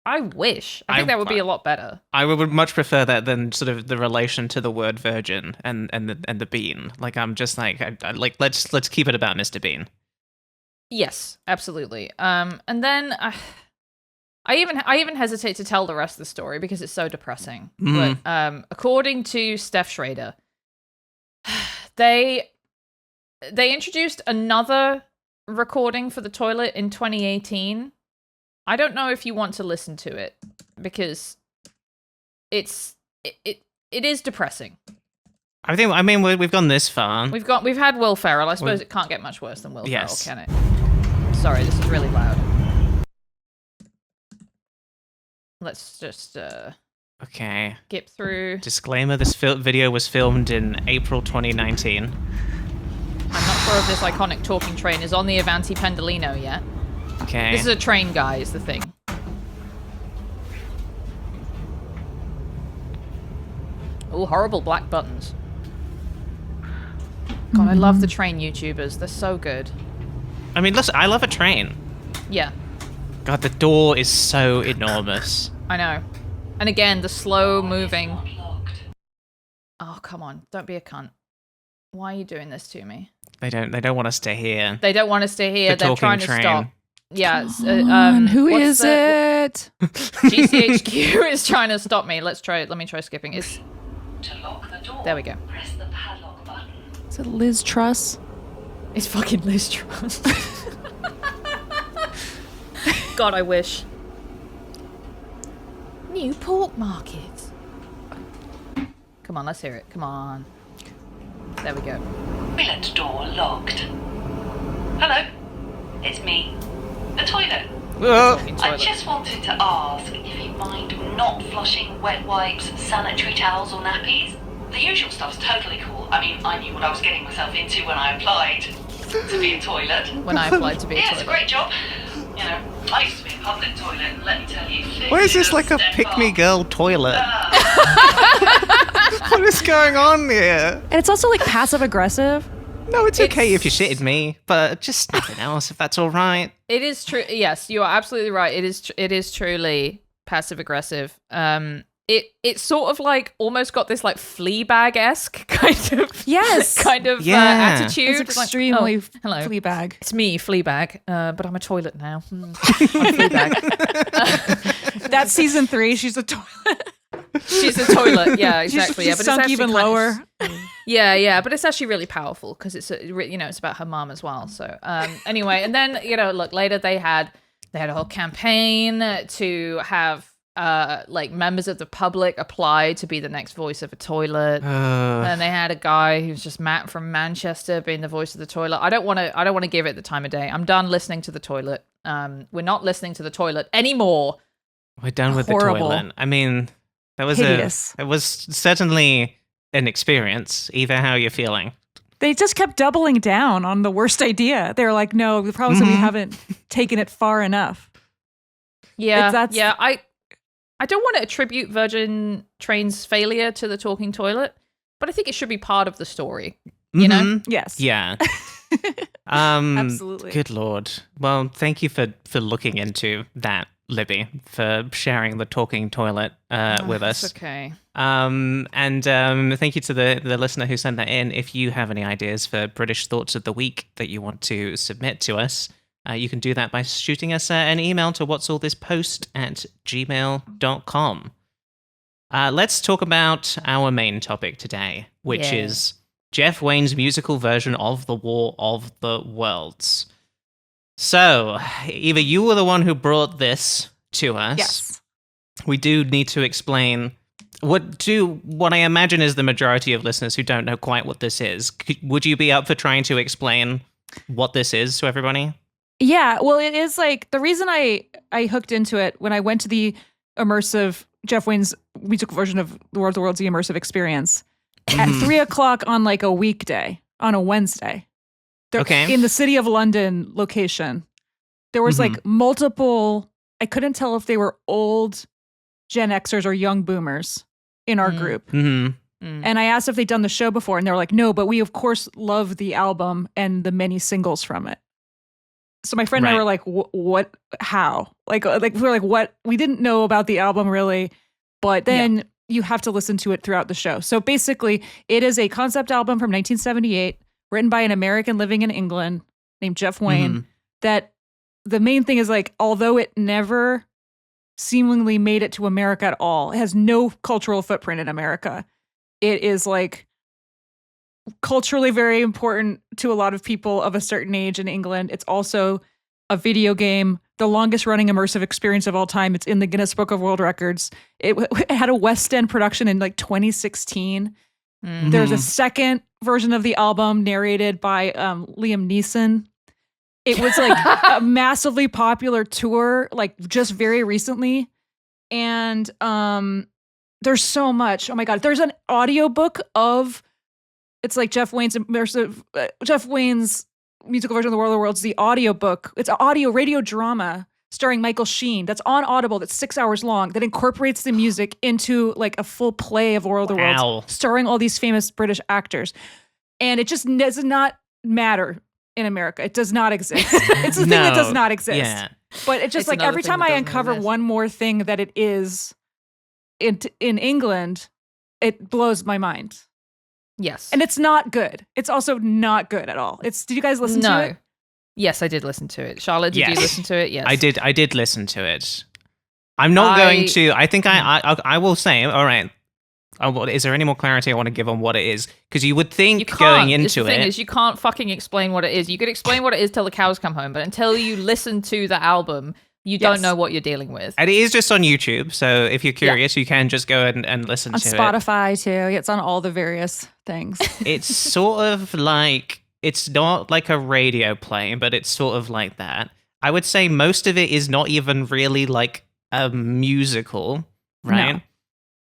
I wish. I think that would be a lot better.
I would much prefer that than sort of the relation to the word virgin and the bean. Like, I'm just like, I like let's keep it about Mr. Bean.
Yes, absolutely. And then I even hesitate to tell the rest of the story because it's so depressing.
Mm.
But according to Steph Schrader, they introduced another recording for the toilet in 2018. I don't know if you want to listen to it because it is depressing.
I mean, we've gone this far.
We've had Will Ferrell. I suppose it can't get much worse than Will Ferrell, can it? Sorry, this is really loud. Let's just
okay.
skip through.
Disclaimer: this video was filmed in April 2019.
I'm not sure if this iconic talking train is on the Avanti Pendolino yet.
Okay.
This is a train, guy, is the thing. Oh, horrible black buttons. God, I love the train YouTubers. They're so good.
I mean, listen, I love a train.
Yeah.
God, the door is so enormous.
I know. And again, the slow moving. Oh, come on. Don't be a cunt. Why are you doing this to me?
They don't want us to hear.
They don't want us to hear.
The
They're trying
talking
to
train.
stop. Yeah.
Who is it?
GCHQ is trying to stop me. Let me try skipping. It's
To lock the door,
there we go.
press the padlock button.
Is it Liz Truss?
It's fucking Liz Truss. God, I wish. New pork market. Come on, let's hear it. Come on. There we go.
Toilet door locked. Hello, it's me. The toilet.
Talking
I
toilet.
just wanted to ask if you mind not flushing wet wipes, sanitary towels or nappies. The usual stuff's totally cool. I mean, I knew what I was getting myself into when I applied to be a toilet.
When I applied to be a
Yeah, it's a
toilet.
great job. You know, I used to be a public toilet, and let me tell you,
Why is this like a pick-me-girl toilet? What is going on here?
And it's also like passive aggressive.
No, it's okay if you shitted me, but just nothing else if that's all right.
It is true. Yes, you are absolutely right. It is truly passive aggressive. It sort of like almost got this like Fleabag-esque kind of attitude.
It's extremely
like, oh, hello.
Fleabag.
It's me, Fleabag, but I'm a toilet now. I'm Fleabag.
That's season 3. She's a toilet.
She's a toilet. Yeah, exactly.
She's
but
sunk
it's
even
kind of-
lower.
Yeah, but it's actually really powerful because it's it's about her mom as well. So anyway, and then look, later they had a whole campaign to have like members of the public apply to be the next voice of a toilet. And they had a guy who's just Matt from Manchester being the voice of the toilet. I don't want to give it the time of day. I'm done listening to the toilet. We're not listening to the toilet anymore.
We're done with
Horrible.
the toilet. I mean, that was
Hideous.
it was certainly an experience. Eva, how are you feeling?
They just kept doubling down on the worst idea. They were like, no, the problem is that we haven't taken it far enough.
Yeah, I don't want to attribute Virgin Train's failure to the talking toilet, but I think it should be part of the story. You know?
Yes.
Yeah.
Absolutely.
Good Lord. Well, thank you for looking into that, Libby, for sharing the talking toilet with us.
It's okay.
And thank you to the listener who sent that in. If you have any ideas for British Thoughts of the Week that you want to submit to us, you can do that by shooting us an email to whatsallthispost@gmail.com. Let's talk about our main topic today, which is Jeff Wayne's musical version of The War of the Worlds. So, Eva, you were the one who brought this to us.
Yes.
We do need to explain what I imagine is the majority of listeners who don't know quite what this is. Would you be up for trying to explain what this is to everybody?
Yeah, well, it is like the reason I hooked into it when I went to the immersive Jeff Wayne's musical version of The War of the Worlds, the immersive experience at 3:00 on like a weekday on a Wednesday.
Okay.
In the City of London location, there was like multiple. I couldn't tell if they were old Gen Xers or young boomers in our group.
Mm-hmm.
And I asked if they'd done the show before, and they were like, "No, but we of course love the album and the many singles from it." So my friend and I were like, "What? How? Like we were like, what? We didn't know about the album really, but then you have to listen to it throughout the show." So basically, it is a concept album from 1978, written by an American living in England named Jeff Wayne, that the main thing is like, although it never seemingly made it to America at all, it has no cultural footprint in America. It is like culturally very important to a lot of people of a certain age in England. It's also a video game, the longest running immersive experience of all time. It's in the Guinness Book of World Records. It had a West End production in like 2016.
Mm-hmm.
There's a second version of the album narrated by Liam Neeson. It was like a massively popular tour, like just very recently. And there's so much. Oh my God. There's an audiobook of, it's like Jeff Wayne's musical version of The War of the Worlds, the audiobook. It's an audio radio drama starring Michael Sheen that's on Audible, that's 6 hours long, that incorporates the music into like a full play of War of the Worlds, starring all these famous British actors. And it just does not matter in America. It does not exist. It's the thing that does not exist.
Yeah.
But it's just like every time I uncover one more thing that it is in England, it blows my mind.
Yes.
And it's not good. It's also not good at all. Did you guys listen to it?
Yes, I did listen to it. Charlotte, did you listen to it? Yes.
I did listen to it. I'm not going to, I think I will say, all right, is there any more clarity I want to give on what it is? Because you would think going into
the thing is, you can't fucking explain what it is. You could explain what it is till the cows come home, but until you listen to the album, you don't know what you're dealing with.
And it is just on YouTube, so if you're curious, you can just go and listen to it.
On Spotify, too. It's on all the various things.
It's sort of like, it's not like a radio play, but it's sort of like that. I would say most of it is not even really like a musical, right?
No.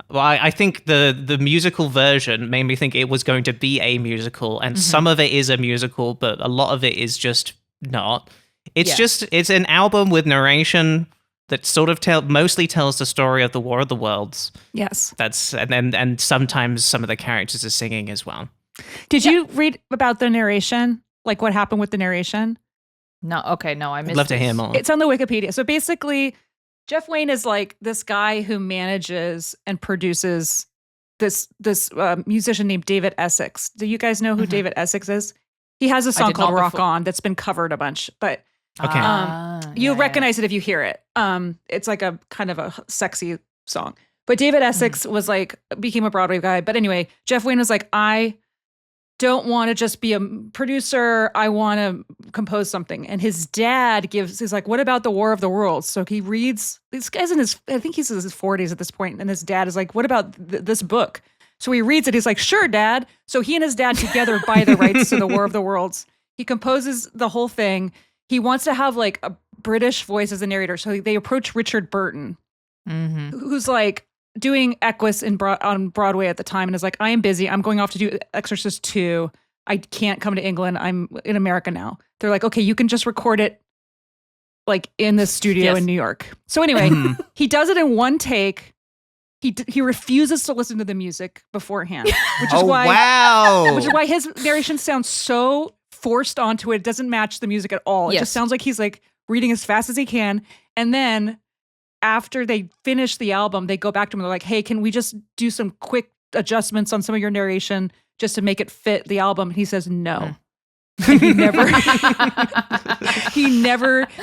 Well, I think the musical version made me think it was going to be a musical, and some of it is a musical, but a lot of it is just not. It's an album with narration that sort of mostly tells the story of the War of the Worlds.
Yes.
And sometimes some of the characters are singing as well.
Did you read about the narration? Like what happened with the narration?
No, okay, no, I missed
I'd love to hear more.
It's on the Wikipedia. So basically, Jeff Wayne is like this guy who manages and produces this musician named David Essex. Do you guys know who David Essex is? He has a song called Rock On that's been covered a bunch, but you'll recognize it if you hear it. It's like a kind of a sexy song. But David Essex became a Broadway guy. But anyway, Jeff Wayne was like, I don't want to just be a producer. I want to compose something. And his dad he's like, what about the War of the Worlds? So he reads, this guy's I think he's in his 40s at this point, and his dad is like, what about this book? So he reads it. He's like, sure, Dad. So he and his dad together buy the rights to the War of the Worlds. He composes the whole thing. He wants to have like a British voice as a narrator. So they approach Richard Burton, who's like doing Equus on Broadway at the time, and is like, I am busy. I'm going off to do Exorcist 2. I can't come to England. I'm in America now. They're like, okay, you can just record it like in the studio in New York. So anyway, he does it in one take. He refuses to listen to the music beforehand, which is why his narration sounds so forced onto it. It doesn't match the music at all. It just sounds like he's like reading as fast as he can. And then after they finish the album, they go back to him and they're like, hey, can we just do some quick adjustments on some of your narration just to make it fit the album? And he says no. And he never,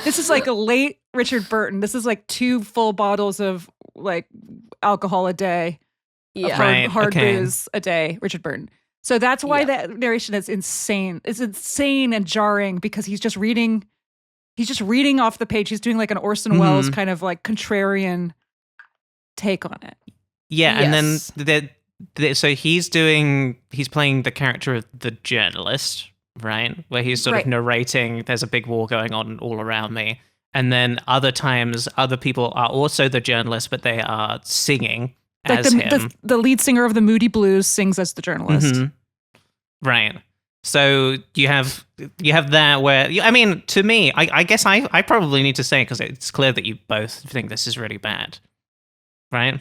this is like a late Richard Burton. This is like 2 full bottles of like alcohol a day, hard booze a day, Richard Burton. So that's why that narration is insane. It's insane and jarring because he's just reading off the page. He's doing like an Orson Welles kind of like contrarian take on it.
Yeah, yes. And then so he's playing the character of the journalist, right? Where he's sort of narrating, there's a big war going on all around me. And then other times, other people are also the journalist, but they are singing as him.
The lead singer of the Moody Blues sings as the journalist.
Right. So you have that where, I mean, to me, I guess I probably need to say it because it's clear that you both think this is really bad. Right?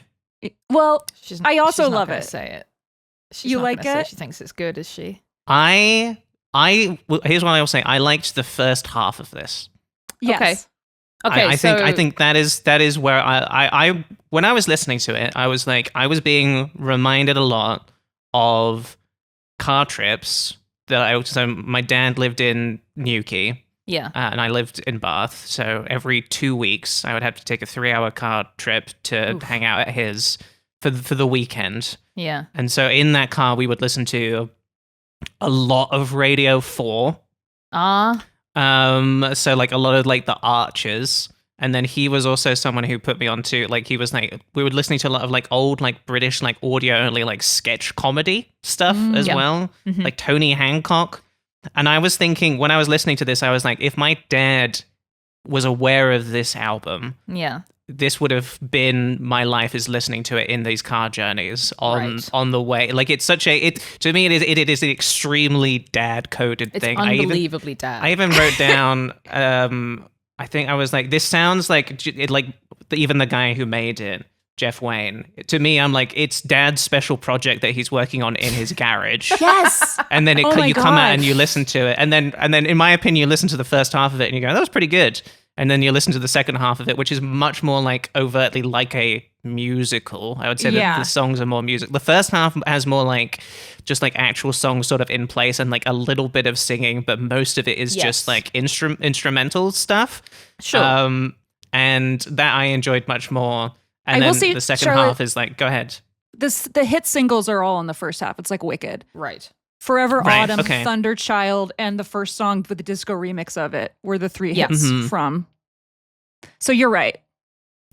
Well, I also love it.
Say it.
You like it?
She thinks it's good, is she?
Here's what I will say. I liked the first half of this.
Yes.
Okay.
I think that is where I when I was listening to it, I was being reminded a lot of car trips so my dad lived in Newquay,
Yeah.
And I lived in Bath, so every 2 weeks I would have to take a 3-hour car trip to hang out at his for the weekend.
Yeah.
And so in that car we would listen to a lot of Radio 4. So like a lot of like the Archers. And then he was also someone who put me onto, like, he was like, we were listening to a lot of like old, like British, like audio only, like sketch comedy stuff as well, like Tony Hancock. And I was thinking, when I was listening to this, I was like, if my dad was aware of this album, this would have been my life is listening to it in these car journeys on the way. Like, it's such a, to me, it is an extremely dad coded thing.
It's unbelievably dad.
I even wrote down, I think I was like, this sounds like even the guy who made it, Jeff Wayne. To me, I'm like, it's Dad's special project that he's working on in his garage.
Yes.
And then you come out and you listen to it, and then in my opinion, you listen to the first half of it and you go, that was pretty good. And then you listen to the second half of it, which is much more like overtly like a musical. I would say that the songs are more music. The first half has more like just like actual songs sort of in place and like a little bit of singing, but most of it is just like instrumental stuff.
Sure.
And that I enjoyed much more. And then the second half is like, go ahead.
The hit singles are all in the first half. It's like Wicked.
Right.
Forever Autumn, Thunder Child, and the first song with the disco remix of it were the 3 hits from. So you're right.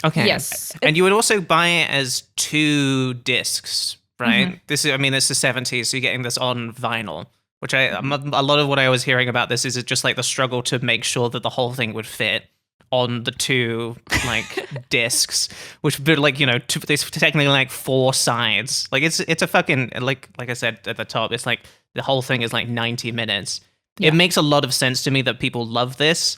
Okay.
Yes.
And you would also buy it as 2 discs, right? This is, I mean, it's the 70s, so you're getting this on vinyl, which a lot of what I was hearing about this is just like the struggle to make sure that the whole thing would fit on the 2 like discs, which would like, you know, there's technically like 4 sides. Like it's a fucking like I said at the top, it's like the whole thing is like 90 minutes. Yeah. It makes a lot of sense to me that people love this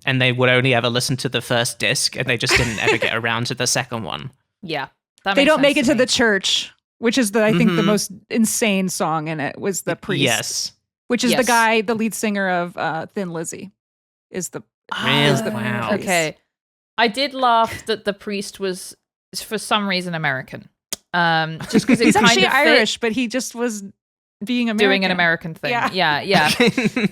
and they would only ever listen to the first disc and they just didn't ever get around to the second one.
Yeah.
They don't make it to the church, which is I think the most insane song in it was the priest.
Yes.
Which is the guy, the lead singer of Thin Lizzy is the
wow.
Okay. I did laugh that the priest was for some reason American. Just because
he's actually Irish, but he just was being American.
Doing an American thing. Yeah.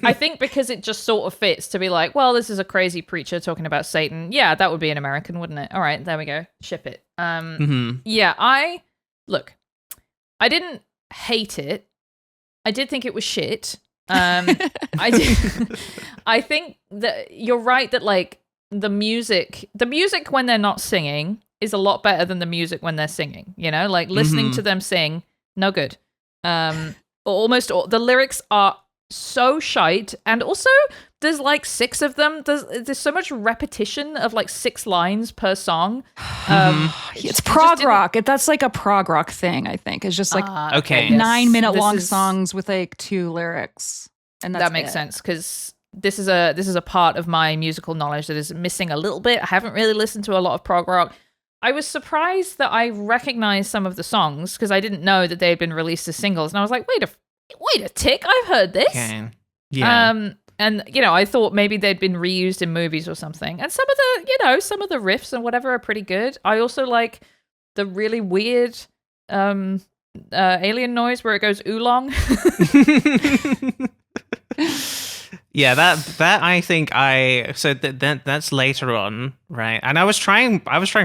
I think because it just sort of fits to be like, well, this is a crazy preacher talking about Satan. Yeah, that would be an American, wouldn't it? All right, there we go. Ship it. Yeah, I didn't hate it. I did think it was shit. I think that you're right that like the music when they're not singing is a lot better than the music when they're singing, you know, like listening to them sing, no good. Almost all the lyrics are so shite, and also there's like 6 of them. There's so much repetition of like 6 lines per song.
It's prog rock. That's like a prog rock thing, I think. It's just like 9-minute long songs with like 2 lyrics, and that makes
sense because this is a part of my musical knowledge that is missing a little bit. I haven't really listened to a lot of prog rock. I was surprised that I recognized some of the songs because I didn't know that they had been released as singles, and I was like, wait a tick, I've heard this.
Okay. Yeah.
And you know, I thought maybe they'd been reused in movies or something. And some of the riffs and whatever are pretty good. I also like the really weird alien noise where it goes oolong.
Yeah, that I think that's later on, right? And I was trying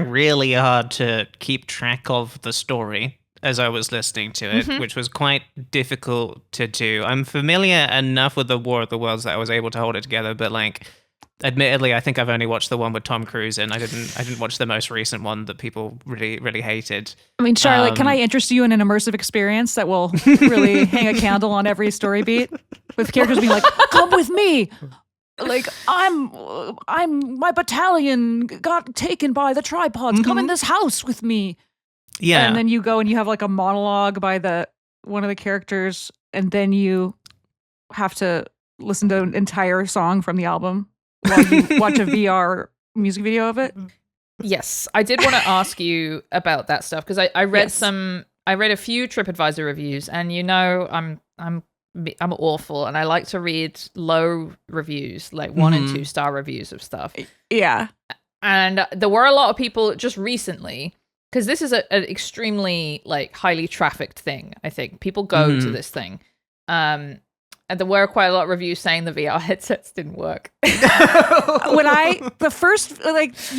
really hard to keep track of the story as I was listening to it, which was quite difficult to do. I'm familiar enough with the War of the Worlds that I was able to hold it together, but like, admittedly, I think I've only watched the one with Tom Cruise in. I didn't watch the most recent one that people really, really hated.
I mean, Charlotte, can I interest you in an immersive experience that will really hang a candle on every story beat? With characters being like, come with me. Like, my battalion got taken by the tripods. Come in this house with me.
Yeah.
And then you go and you have like a monologue by one of the characters, and then you have to listen to an entire song from the album while you watch a VR music video of it.
Yes, I did want to ask you about that stuff because I read I read a few TripAdvisor reviews, and you know I'm awful, and I like to read low reviews, like 1 and 2 star reviews of stuff.
Yeah,
and there were a lot of people just recently, because this is an extremely like highly trafficked thing. I think people go to this thing, and And there were quite a lot of reviews saying the VR headsets didn't work.
You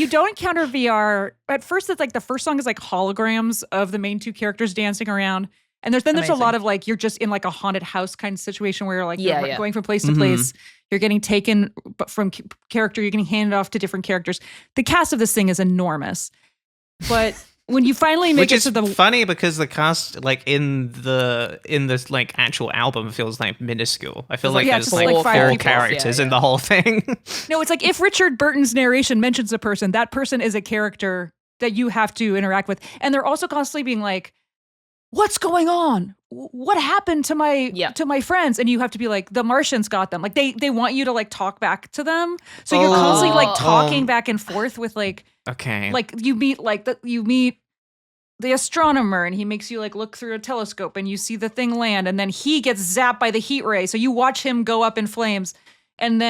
don't encounter VR. At first, it's like the first song is like holograms of the main two characters dancing around. And there's a lot of like, you're just in like a haunted house kind of situation where you're like, you're going from place to place. You're getting taken from character. You're getting handed off to different characters. The cast of this thing is enormous. But when you finally make it to the
funny because the cast like in this like actual album feels like minuscule. I feel like there's like four characters in the whole thing.
No, it's like if Richard Burton's narration mentions a person, that person is a character that you have to interact with. And they're also constantly being like, what's going on? What happened to my friends? And you have to be like, the Martians got them. Like they want you to like talk back to them. So you're constantly like talking back and forth with like, like you meet the astronomer and he makes you like look through a telescope and you see the thing land and then he gets zapped by the heat ray. So you watch him go up in flames and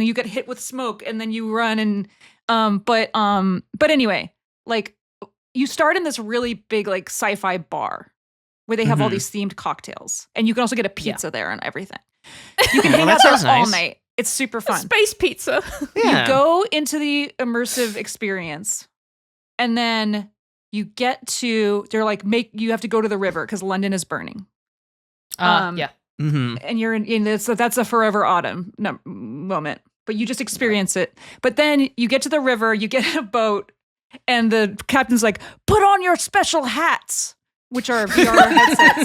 you get hit with smoke and then you run and, but anyway, like you start in this really big like sci-fi bar where they have all these themed cocktails. And you can also get a pizza there and everything. You can hang out there all night. It's super fun.
Space pizza.
You go into the immersive experience and then you get to, they're like, you have to go to the river because London is burning. And you're in this, so that's a forever autumn moment. But you just experience it. But then you get to the river, you get in a boat, and the captain's like, put on your special hats, which are VR headsets.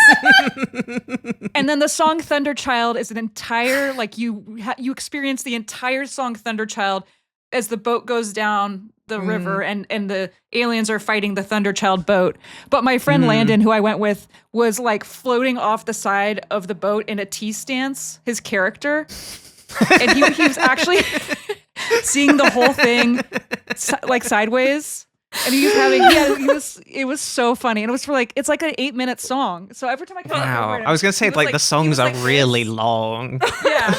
And then the song Thunderchild is an entire, like you experience the entire song Thunderchild as the boat goes down the river and the aliens are fighting the Thunderchild boat. But my friend Landon, who I went with, was like floating off the side of the boat in a tea stance, his character. And he was actually seeing the whole thing like sideways. And it was so funny. And it was for like, it's like an 8-minute song. So every time I come over,
I was going to say like the songs are really long.
Yeah.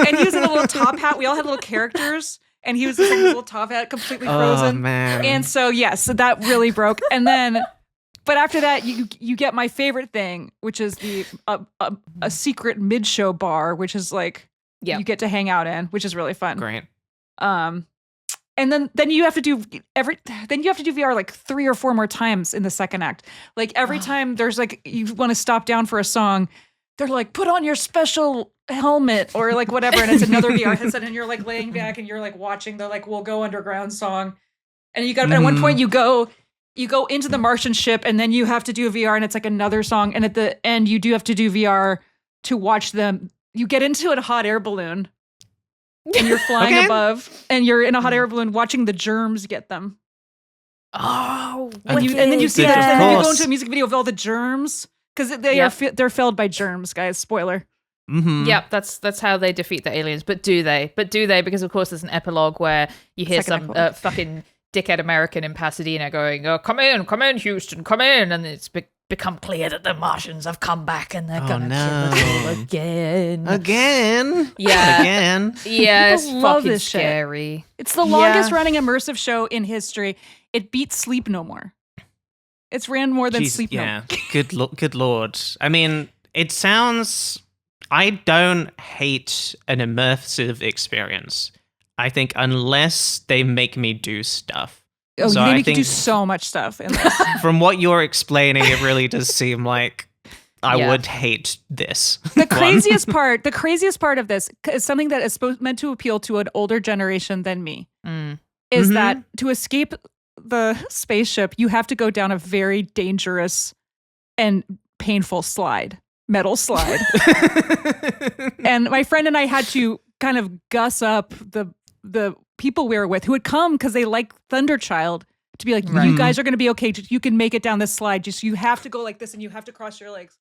And he was in a little top hat. We all had little characters. And he was just like a little top hat, completely frozen.
Oh, man.
And so, so that really broke. And then, but after that, you get my favorite thing, which is a secret mid-show bar, which is like, you get to hang out in, which is really fun.
Great.
And then you have to do VR like 3 or 4 more times in the second act. Like every time there's like, you want to stop down for a song, they're like, put on your special helmet or like whatever. And it's another VR headset and you're like laying back and you're like watching the like, we'll go underground song. And you got, at one point you go into the Martian ship and then you have to do a VR and it's like another song. And at the end you do have to do VR to watch them. You get into a hot air balloon and you're flying above and you're in a hot air balloon watching the germs get them.
Oh,
and then you see that, and then you go into a music video of all the germs because they're filled by germs, guys. Spoiler.
Yep, that's how they defeat the aliens. But do they? Because of course there's an epilogue where you hear some fucking dickhead American in Pasadena going, "Oh, come in, Houston, come in," and it's become clear that the Martians have come back and they're gonna kill us all again.
Yeah,
again. Yeah, it's
love
fucking
this
scary.
Shit. It's the longest running immersive show in history. It beats Sleep No More. It's ran more than Sleep No More.
Good lord. I mean, it sounds. I don't hate an immersive experience. I think unless they make me do stuff.
Oh, so they make you do so much stuff in this.
From what you're explaining, it really does seem like I would hate this.
The craziest part of this is something that is meant to appeal to an older generation than me. Is that to escape the spaceship, you have to go down a very dangerous and painful metal slide. And my friend and I had to kind of guss up the people we were with who had come because they like Thunderchild to be like, you guys are going to be okay. You can make it down this slide. Just you have to go like this and you have to cross your legs.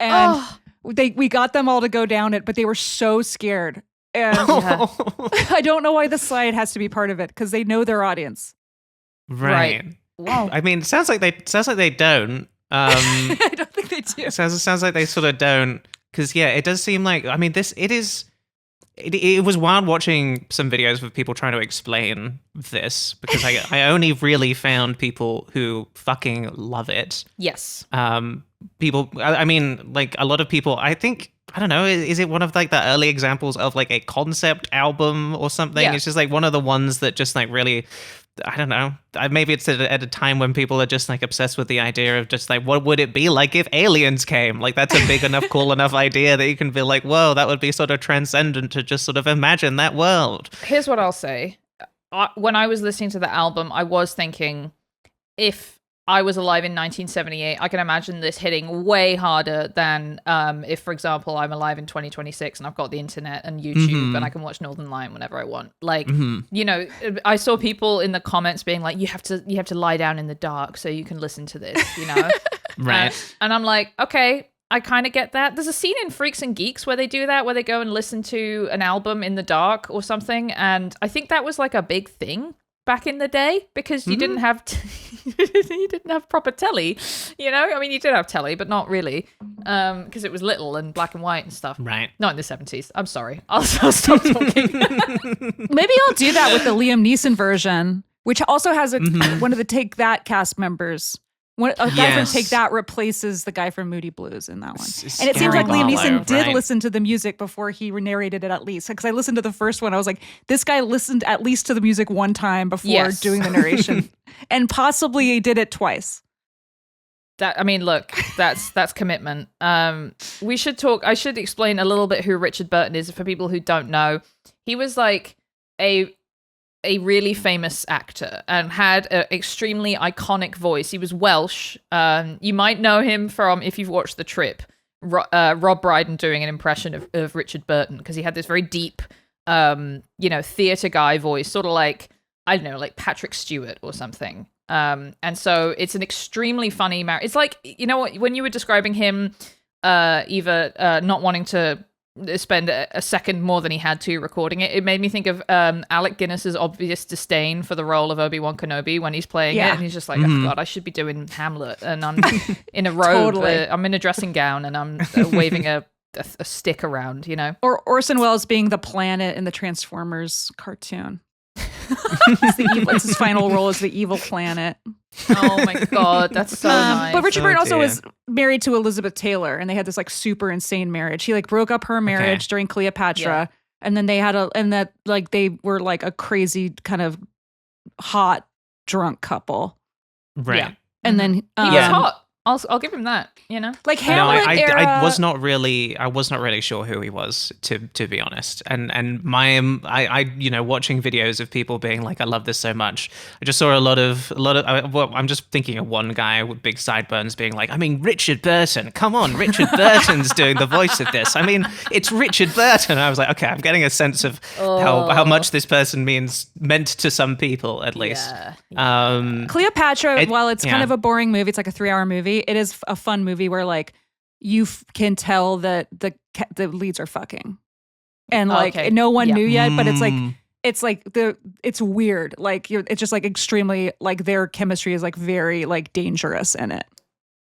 And we got them all to go down it, but they were so scared. And I don't know why the slide has to be part of it because they know their audience.
Right.
Wow.
I mean, it sounds like they don't.
I don't think they do.
It sounds like they sort of don't. Because it does seem like, I mean, it was wild watching some videos of people trying to explain this because I only really found people who fucking love it.
Yes.
People, I mean, like a lot of people, I think I don't know. Is it one of like the early examples of like a concept album or something?
Yeah.
It's just like one of the ones that just like really, I don't know. Maybe it's at a time when people are just like obsessed with the idea of just like, what would it be like if aliens came? Like that's a big enough, cool enough idea that you can be like, whoa, that would be sort of transcendent to just sort of imagine that world.
Here's what I'll say. When I was listening to the album, I was thinking, if I was alive in 1978, I can imagine this hitting way harder than if, for example, I'm alive in 2026 and I've got the internet and YouTube and I can watch Northern Lion whenever I want. Like, you know, I saw people in the comments being like, you have to lie down in the dark so you can listen to this, you know?
Right.
And I'm like, okay, I kind of get that. There's a scene in Freaks and Geeks where they do that, where they go and listen to an album in the dark or something. And I think that was like a big thing back in the day because you didn't have you didn't have proper telly, you know. I mean, you did have telly, but not really, because it was little and black and white and stuff.
Right.
Not in the 70s. I'm sorry. I'll stop talking.
Maybe I'll do that with the Liam Neeson version, which also has one of the Take That cast members. A guy from Take That replaces the guy from Moody Blues in that one. And it seems like Liam Neeson did listen to the music before he narrated it at least. Because I listened to the first one. I was like, this guy listened at least to the music one time before doing the narration. And possibly he did it twice.
I mean, look, that's commitment. We should talk. I should explain a little bit who Richard Burton is for people who don't know. He was like a really famous actor and had an extremely iconic voice. He was Welsh. You might know him from, if you've watched The Trip, Rob Brydon doing an impression of Richard Burton, because he had this very deep, theater guy voice, sort of like, I don't know, like Patrick Stewart or something. And so it's an extremely funny It's like, you know what, when you were describing him, Eva, not wanting to spend a second more than he had to recording it, it made me think of Alec Guinness's obvious disdain for the role of Obi-Wan Kenobi when he's playing it, and he's just like, oh god, I should be doing Hamlet, and I'm in a robe, I'm in a dressing gown, and I'm waving a stick around, you know.
Or Orson Welles being the planet in the Transformers cartoon. It's his final role as the evil planet.
Oh my god, that's so nice.
But Richard Burton also was married to Elizabeth Taylor, and they had this like super insane marriage. He like broke up her marriage during Cleopatra, and then they had they were like a crazy kind of hot drunk couple,
right?
And then
he was hot. I'll give him that, you know.
Like Hamlet era.
I was not really sure who he was, to be honest. And I watching videos of people being like, I love this so much. I just saw a lot of I'm just thinking of one guy with big sideburns being like, I mean, Richard Burton, come on, Richard Burton's doing the voice of this. I mean, it's Richard Burton. I was like, okay, I'm getting a sense of how much this person meant to some people, at least.
Cleopatra, while it's kind of a boring movie, it's like a 3-hour movie. It is a fun movie where like you can tell that the leads are fucking, and like no one knew yet, but it's weird. Like it's just like extremely like their chemistry is like very like dangerous in it.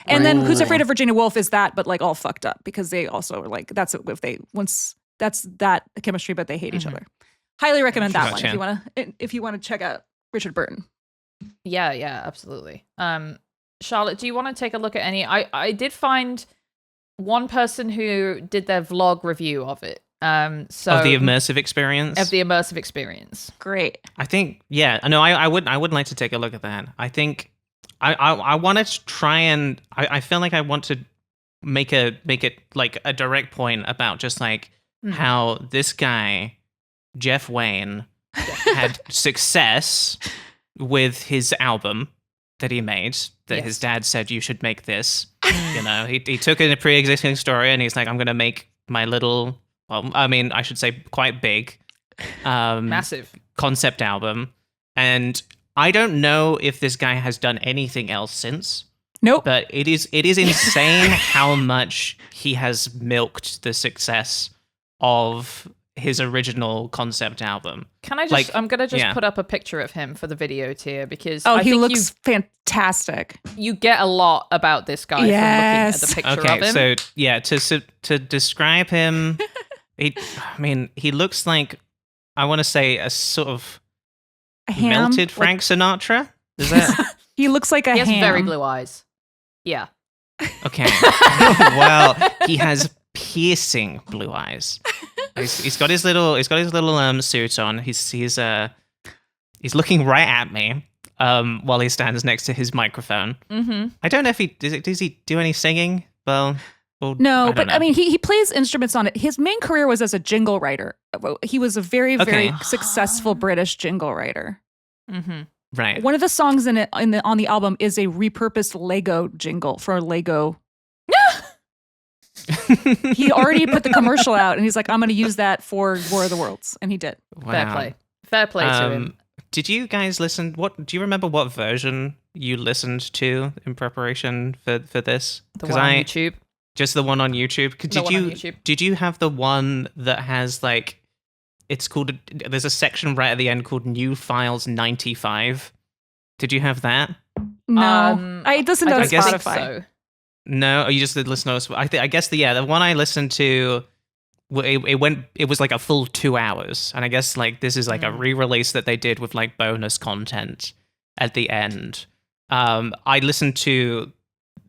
And then Who's Afraid of Virginia Woolf is that, but like all fucked up because they also are like that's that chemistry, but they hate each other. Highly recommend that one if you want to check out Richard Burton.
Yeah, absolutely. Charlotte, do you want to take a look at any? I did find one person who did their vlog review of it. So
of the immersive experience.
Great.
I think, I would like to take a look at that. I think I want to try and I feel like I want to make it like a direct point about just like how this guy Jeff Wayne had success with his album that he made, that his dad said, you should make this. You know, he took in a pre-existing story and he's like, I'm going to make my little, I should say quite big,
massive
concept album. And I don't know if this guy has done anything else since.
Nope.
But it is insane how much he has milked the success of his original concept album.
Can I just, I'm going to put up a picture of him for the video tier because
he looks fantastic.
You get a lot about this guy from looking at the picture of him.
So to describe him, he looks like, I want to say a sort of melted Frank Sinatra. Is that?
He looks like a ham.
He has very blue eyes. Yeah.
Okay. Well, he has piercing blue eyes. He's got his little suit on. He's looking right at me while he stands next to his microphone.
Mm-hmm.
I don't know if does he do any singing? Well,
no, but I mean, he plays instruments on it. His main career was as a jingle writer. He was a very successful British jingle writer.
Mm-hmm.
Right.
One of the songs on the album is a repurposed Lego jingle for Lego. He already put the commercial out, and he's like, "I'm going to use that for War of the Worlds," and he did.
Wow.
Fair play to him.
Did you guys listen? Do you remember what version you listened to in preparation for this?
The one on YouTube.
Just the one on YouTube. Did you have the one that has like, it's called? There's a section right at the end called New Files 95. Did you have that?
No, I listened to Spotify.
So.
No, you just did listen to. I guess the one I listened to. It was like a full 2 hours, and I guess like this is like a re-release that they did with like bonus content at the end. I listened to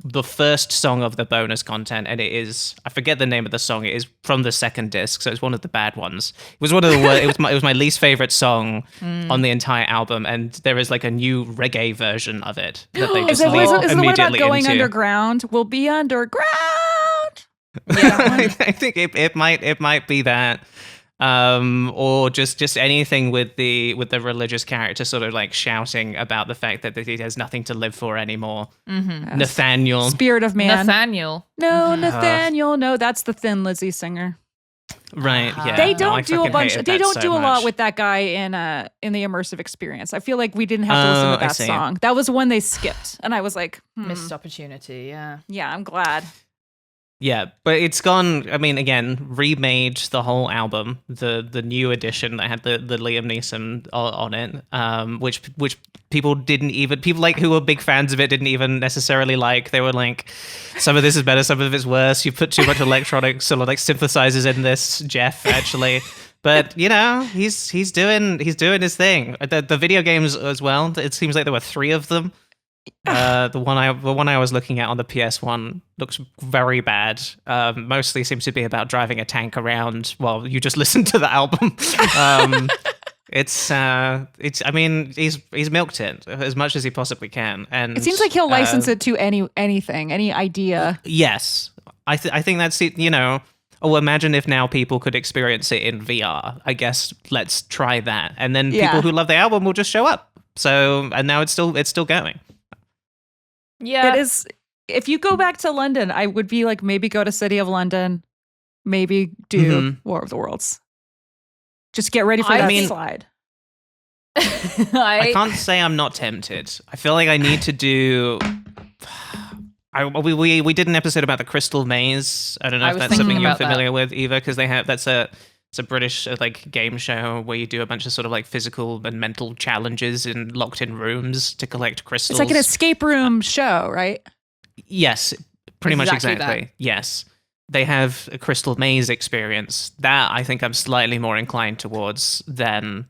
the first song of the bonus content, and it is, I forget the name of the song. It is from the second disc, so it's one of the bad ones. It was one of the worst. It was my least favorite song on the entire album, and there is like a new reggae version of it that they just lead
Isn't the one about
immediately
going
into.
underground? We'll be underground.
Yeah, I think it might be that, or just anything with the religious character sort of like shouting about the fact that he has nothing to live for anymore.
Mm-hmm.
Yes.
Nathaniel,
Spirit of man.
Nathaniel.
No, Nathaniel. No, that's the Thin Lizzy singer.
right? Yeah,
They don't do a bunch.
hated
They
that
don't
so
do a
much.
lot with that guy in the immersive experience. I feel like we didn't have to listen to
I
that
see.
song. That was one they skipped, and I was like,
Missed opportunity, yeah.
yeah, I'm glad.
Yeah, but it's gone. I mean, again, remade the whole album, the new edition that had the Liam Neeson on it, which people like who were big fans of it didn't even necessarily like. They were like, some of this is better, some of it's worse. You put too much electronic sort of like synthesizers in this, Jeff, actually. But you know, he's doing his thing. The video games as well. It seems like there were 3 of them. The one I was looking at on the PS1 looks very bad. Mostly seems to be about driving a tank around while you just listen to the album. It's I mean, he's milked it as much as he possibly can, and
It seems like he'll license it to anything, any idea.
Yes, I think that's it. You know, oh, imagine if now people could experience it in VR. I guess let's try that, and then people who love the album will just show up. So, and now it's still going.
Yeah.
It is. If you go back to London, I would be like, maybe go to City of London, maybe do War of the Worlds. Just get ready for that slide.
I can't say I'm not tempted. I feel like I need to do. We did an episode about the Crystal Maze. I don't know if that's something you're familiar with, Eva, because it's a British like game show where you do a bunch of sort of like physical and mental challenges in locked in rooms to collect crystals.
It's like an escape room show, right?
Yes, pretty much exactly.
That.
Yes. They have a Crystal Maze experience. That I think I'm slightly more inclined towards than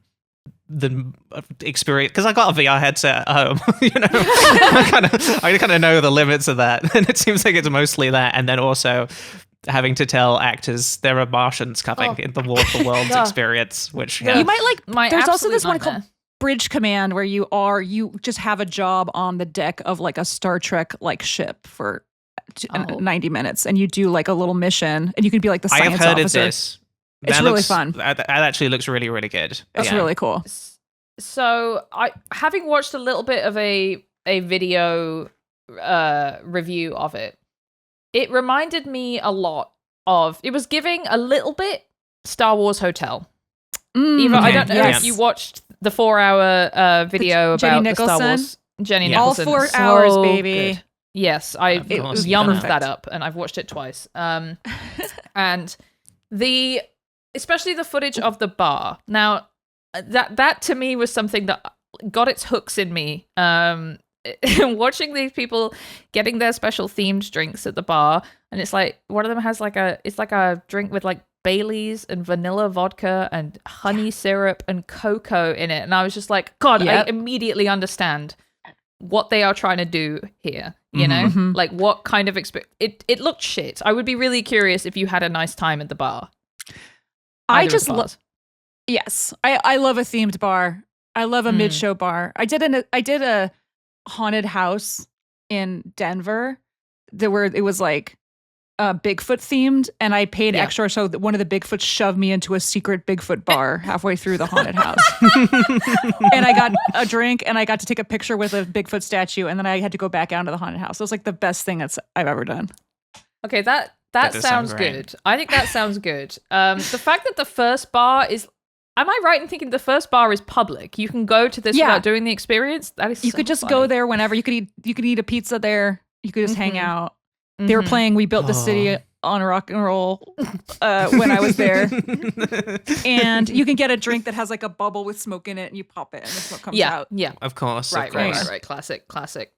the experience, because I got a VR headset at home. You know, I kind of know the limits of that, and it seems like it's mostly that, and then also having to tell actors there are Martians coming in the War of the Worlds experience, which
you might like. There's also this one
nightmare.
called Bridge Command where you just have a job on the deck of like a Star Trek like ship for 90 minutes, and you do like a little mission, and you can be like the science officer.
I have heard of this.
It's really fun.
That actually looks really, really good.
It's really cool.
So having watched a little bit of a video review of it, it reminded me a lot of. It was giving a little bit Star Wars Hotel. Eva, I don't know if you watched the 4-hour video about the Star Wars. Jenny Nicholson.
All 4 hours, baby.
Good. Yes, I yummed that up, and I've watched it twice. And especially the footage of the bar. Now, that to me was something that got its hooks in me. Watching these people getting their special themed drinks at the bar, and it's like one of them has like a drink with like Baileys and vanilla vodka and honey syrup and cocoa in it, and I was just like, God, I immediately understand what they are trying to do here. You know, like what kind of experience? It looked shit. I would be really curious if you had a nice time at the bar.
I just love. Yes, I love a themed bar. I love a mid-show bar. I did a haunted house in Denver where it was like Bigfoot themed, and I paid extra so that one of the Bigfoots shoved me into a secret Bigfoot bar halfway through the haunted house. And I got a drink, and I got to take a picture with a Bigfoot statue, and then I had to go back out to the haunted house. It was like the best thing I've ever done.
Okay, that sounds good. I think that sounds good. The fact that the first bar is, am I right in thinking the first bar is public? You can go to this without doing the experience? That is
You could just go there whenever. You could eat a pizza there. You could just hang out. They were playing We Built the City on rock and roll when I was there. And you can get a drink that has like a bubble with smoke in it, and you pop it and the smoke comes out.
Yeah.
Of course.
Right. Classic.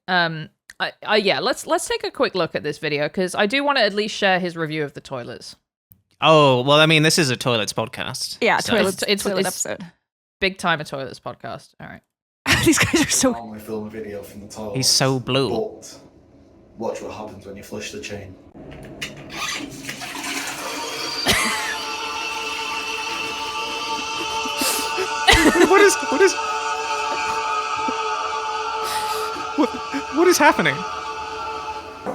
Let's take a quick look at this video, because I do want to at least share his review of the toilets.
Oh, well, I mean, this is a toilets podcast.
Yeah,
so.
it's toilet episode.
Big time a toilets podcast. All right.
These guys are so...
normally film a video from the toilet.
He's so blue.
But watch what happens when you flush the chain.
What is happening?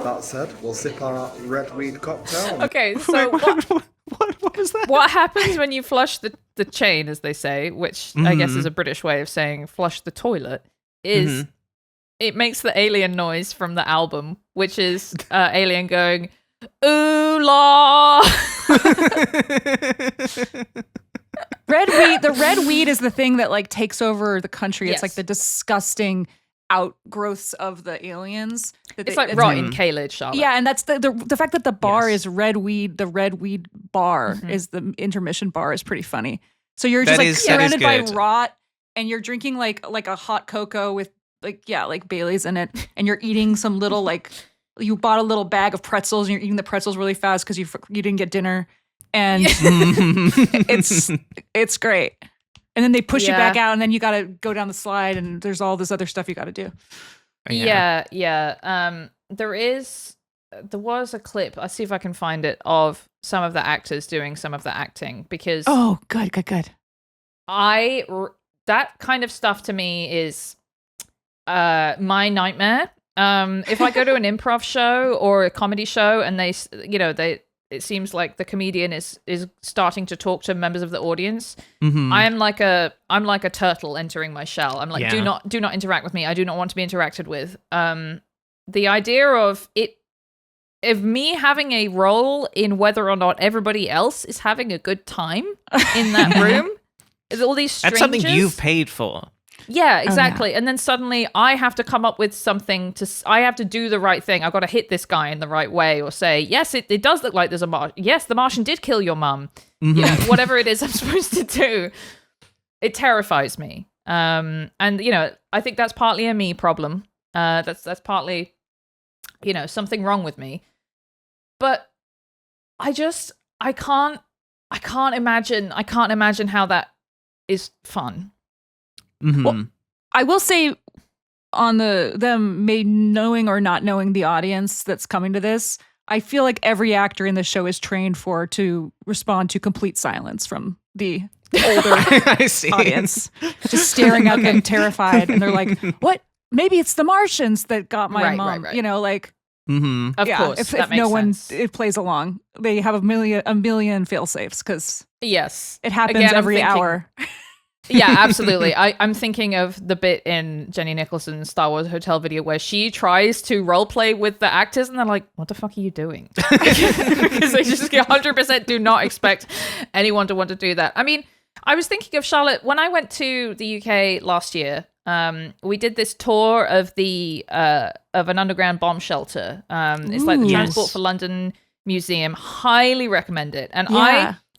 That said, we'll sip our red weed cocktail.
Okay, so
What was that?
what happens when you flush the chain, as they say, which I guess is a British way of saying flush the toilet, is it makes the alien noise from the album, which is alien going, ooh-la!
The red weed is the thing that like takes over the country. It's
Yes.
like the disgusting outgrowths of the aliens.
It's like rotten K-lid, Charlotte.
Yeah, and that's the fact that the bar
Yes.
is red weed. The red weed bar is the intermission bar is pretty funny. So you're just like surrounded by
good.
rot, and you're drinking like a hot cocoa with like Bailey's in it, and you're eating some little like you bought a little bag of pretzels, and you're eating the pretzels really fast because you didn't get dinner, and it's great. And then they push you back out, and then you got to go down the slide, and there's all this other stuff you got to do.
Yeah. There was a clip. I'll see if I can find it, of some of the actors doing some of the acting, because
good.
that kind of stuff to me is my nightmare. If I go to an improv show or a comedy show, and it seems like the comedian is starting to talk to members of the audience. I'm like a turtle entering my shell. I'm like, do not interact with me. I do not want to be interacted with. The idea of me having a role in whether or not everybody else is having a good time in that room. All these strangers.
That's something you've paid for.
Yeah, exactly. And then suddenly I have to come up with something I have to do the right thing. I've got to hit this guy in the right way, or say, yes, it does look like there's a Martian. Yes, the Martian did kill your mum. You know, whatever it is I'm supposed to do. It terrifies me. And, I think that's partly a me problem. That's partly, something wrong with me. But I can't imagine how that is fun.
Well, I will say on them knowing or not knowing the audience that's coming to this, I feel like every actor in the show is trained to respond to complete silence from the older audience, just staring at them terrified, and they're like, "What? Maybe it's the Martians that got my mom."
Right.
Of
course,
if no one it plays along, they have a million fail safes because it happens
Again,
every hour.
Yeah, absolutely. I'm thinking of the bit in Jenny Nicholson's Star Wars Hotel video where she tries to role play with the actors, and they're like, "What the fuck are you doing?" Because they just 100% do not expect anyone to want to do that. I mean, I was thinking of Charlotte when I went to the UK last year. We did this tour of of an underground bomb shelter. It's like the Transport for London Museum. Highly recommend it. And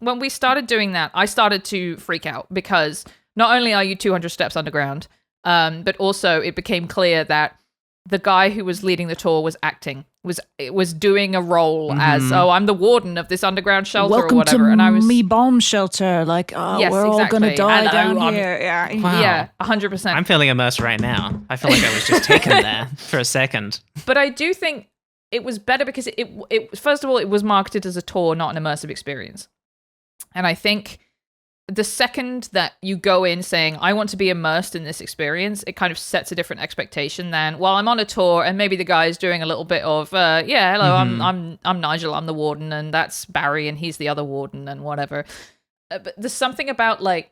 when we started doing that, I started to freak out, because not only are you 200 steps underground, but also it became clear that the guy who was leading the tour was acting. was doing a role as I'm the warden of this underground shelter
Welcome
or whatever,
to
and I was
me bomb shelter. Like,
Yes,
we're all gonna
exactly.
die
Hello,
down
I'm-
here. Yeah.
Wow.
yeah 100%.
I'm feeling immersed right now. I feel like I was just taken there for a second.
But I do think it was better because it first of all, it was marketed as a tour, not an immersive experience. And I think the second that you go in saying, I want to be immersed in this experience, it kind of sets a different expectation than, well, I'm on a tour and maybe the guy's doing a little bit of, yeah, hello, I'm Nigel, I'm the warden, and that's Barry and he's the other warden and whatever. But there's something about like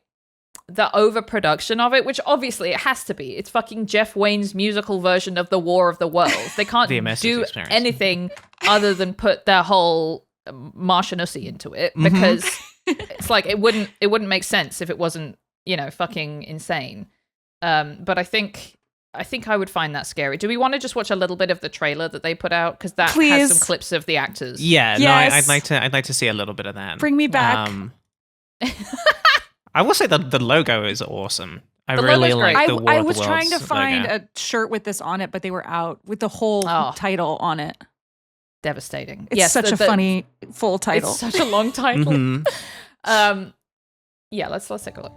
the overproduction of it, which obviously it has to be. It's fucking Jeff Wayne's musical version of the War of the Worlds. They can't
The immersive
do
experience.
anything other than put their whole Martianusy into it because it's like it wouldn't make sense if it wasn't, fucking insane. But I think I would find that scary. Do we want to just watch a little bit of the trailer that they put out, because that has some clips of the actors?
Yeah,
Yes.
no, I'd like to see a little bit of that.
Bring me back.
I will say that the logo is awesome. I
The
really
logo's
like
great.
the War
I
of the
was trying to
Worlds
find
logo.
a shirt with this on it, but they were out with the whole
Oh.
title on it.
Devastating.
It's
Yes,
such a funny full title.
It's such a long title.
Mhm.
Yeah, let's take a look.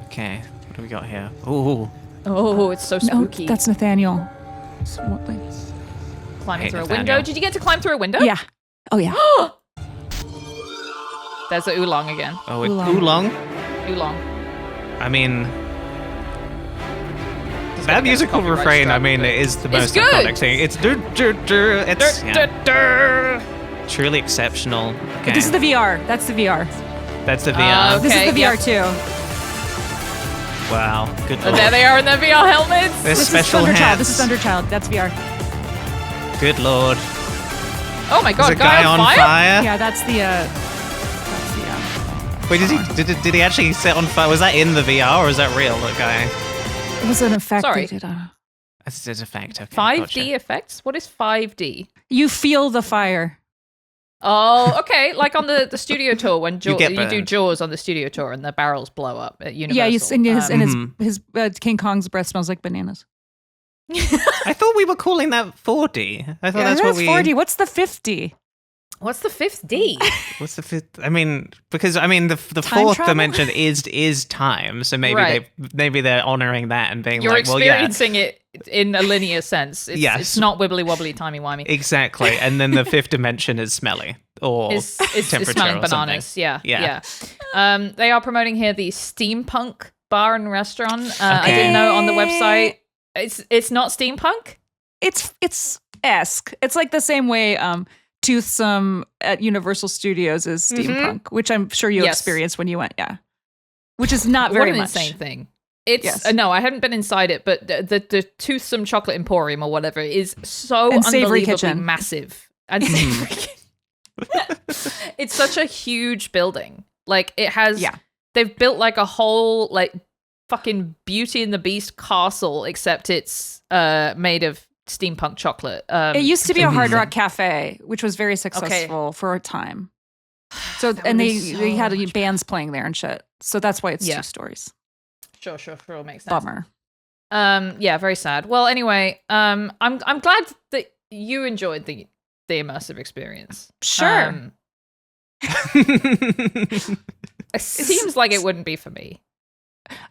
Okay, what do we got here? Ooh,
Oh, it's so
No,
spooky.
that's Nathaniel. So what, like-
Climbing
Hey,
through a
Nathaniel.
window. Did you get to climb through a window?
Yeah. Oh yeah.
There's the oolong again.
oh, it,
Oolong.
oolong.
Oolong.
I mean,
gotta
that
get
musical
copyright
refrain. I
struck,
mean,
but-
it is the
It's
most
good.
iconic thing. It's it's yeah, truly exceptional. Okay,
But this is the VR. That's the VR.
that's the VR.
Okay,
This is the VR
yep.
too.
Wow, good
And
lord.
there they are in their VR helmets.
There's
This
special
is Thunderchild.
hats.
This is Thunderchild. That's VR.
Good lord.
Oh my god,
There's a guy on fire.
Yeah, that's the.
Wait, did he actually set on fire? Was that in the VR or is that real? That guy.
It was an effect.
Sorry.
They did,
It's a fact. Okay,
5D
gotcha.
effects? What is 5D?
You feel the fire.
Oh, okay. Like on the studio tour when
You
you
get
do
burned.
Jaws on the studio tour and the barrels blow up at Universal.
Yeah, his
Mhm.
King Kong's breath smells like bananas.
I thought we were calling that 4D. I thought that's what we.
40. What's the 50?
What's the 5th D?
What's the fifth? I mean, because I mean the
Time
fourth
travel?
dimension is time, so maybe
Right.
they're honoring that and being
You're
like, well, yeah,
experiencing it in a linear sense. It's,
Yes.
it's not wibbly wobbly, timey wimey.
exactly. And then the fifth dimension is smelly or
It's
temperature
smelling
or something.
bananas. Yeah.
Yeah.
They are promoting here the steampunk bar and restaurant. I
Okay.
didn't know on the website. It's not steampunk.
It's esque. It's like the same way Toothsome at Universal Studios is steampunk, which I'm sure you
Yes.
experienced when you went. Yeah, which is not very
what an
much.
insane thing. It's
Yes.
no, I haven't been inside it, but the Toothsome Chocolate Emporium or whatever is so
And Savory
unbelievably
Kitchen.
massive. And Savory Kitchen. It's such a huge building. Like it has.
Yeah.
They've built like a whole like fucking Beauty and the Beast castle, except it's made of steampunk chocolate.
It used to be a Hard
Mhm.
Rock Cafe, which was very successful for a time. So
That
and
would
they
be so
they had
much
bands playing there and shit. So that's why it's
Yeah.
2 stories.
Sure, makes sense.
Bummer.
Yeah, very sad. Well, anyway, I'm glad that you enjoyed the immersive experience.
Sure.
It seems like it wouldn't be for me.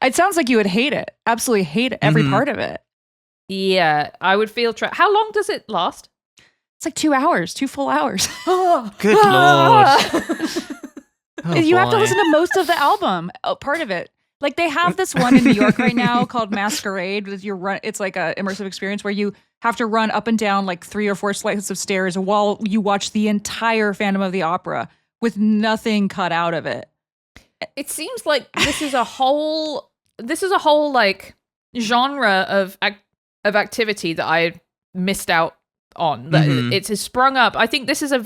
It sounds like you would hate it. Absolutely hate it. Every
Mhm.
part of it.
Yeah, I would feel how long does it last?
It's like 2 hours, 2 full hours.
Good lord. Oh,
You have to
boy.
listen to most of the album, part of it. Like they have this one in New York right now called Masquerade. With it's like a immersive experience where you have to run up and down like 3 or 4 flights of stairs while you watch the entire Phantom of the Opera with nothing cut out of it.
It seems like this is a whole like genre of activity that I missed out on. That
Mhm.
it has sprung up. I think this is a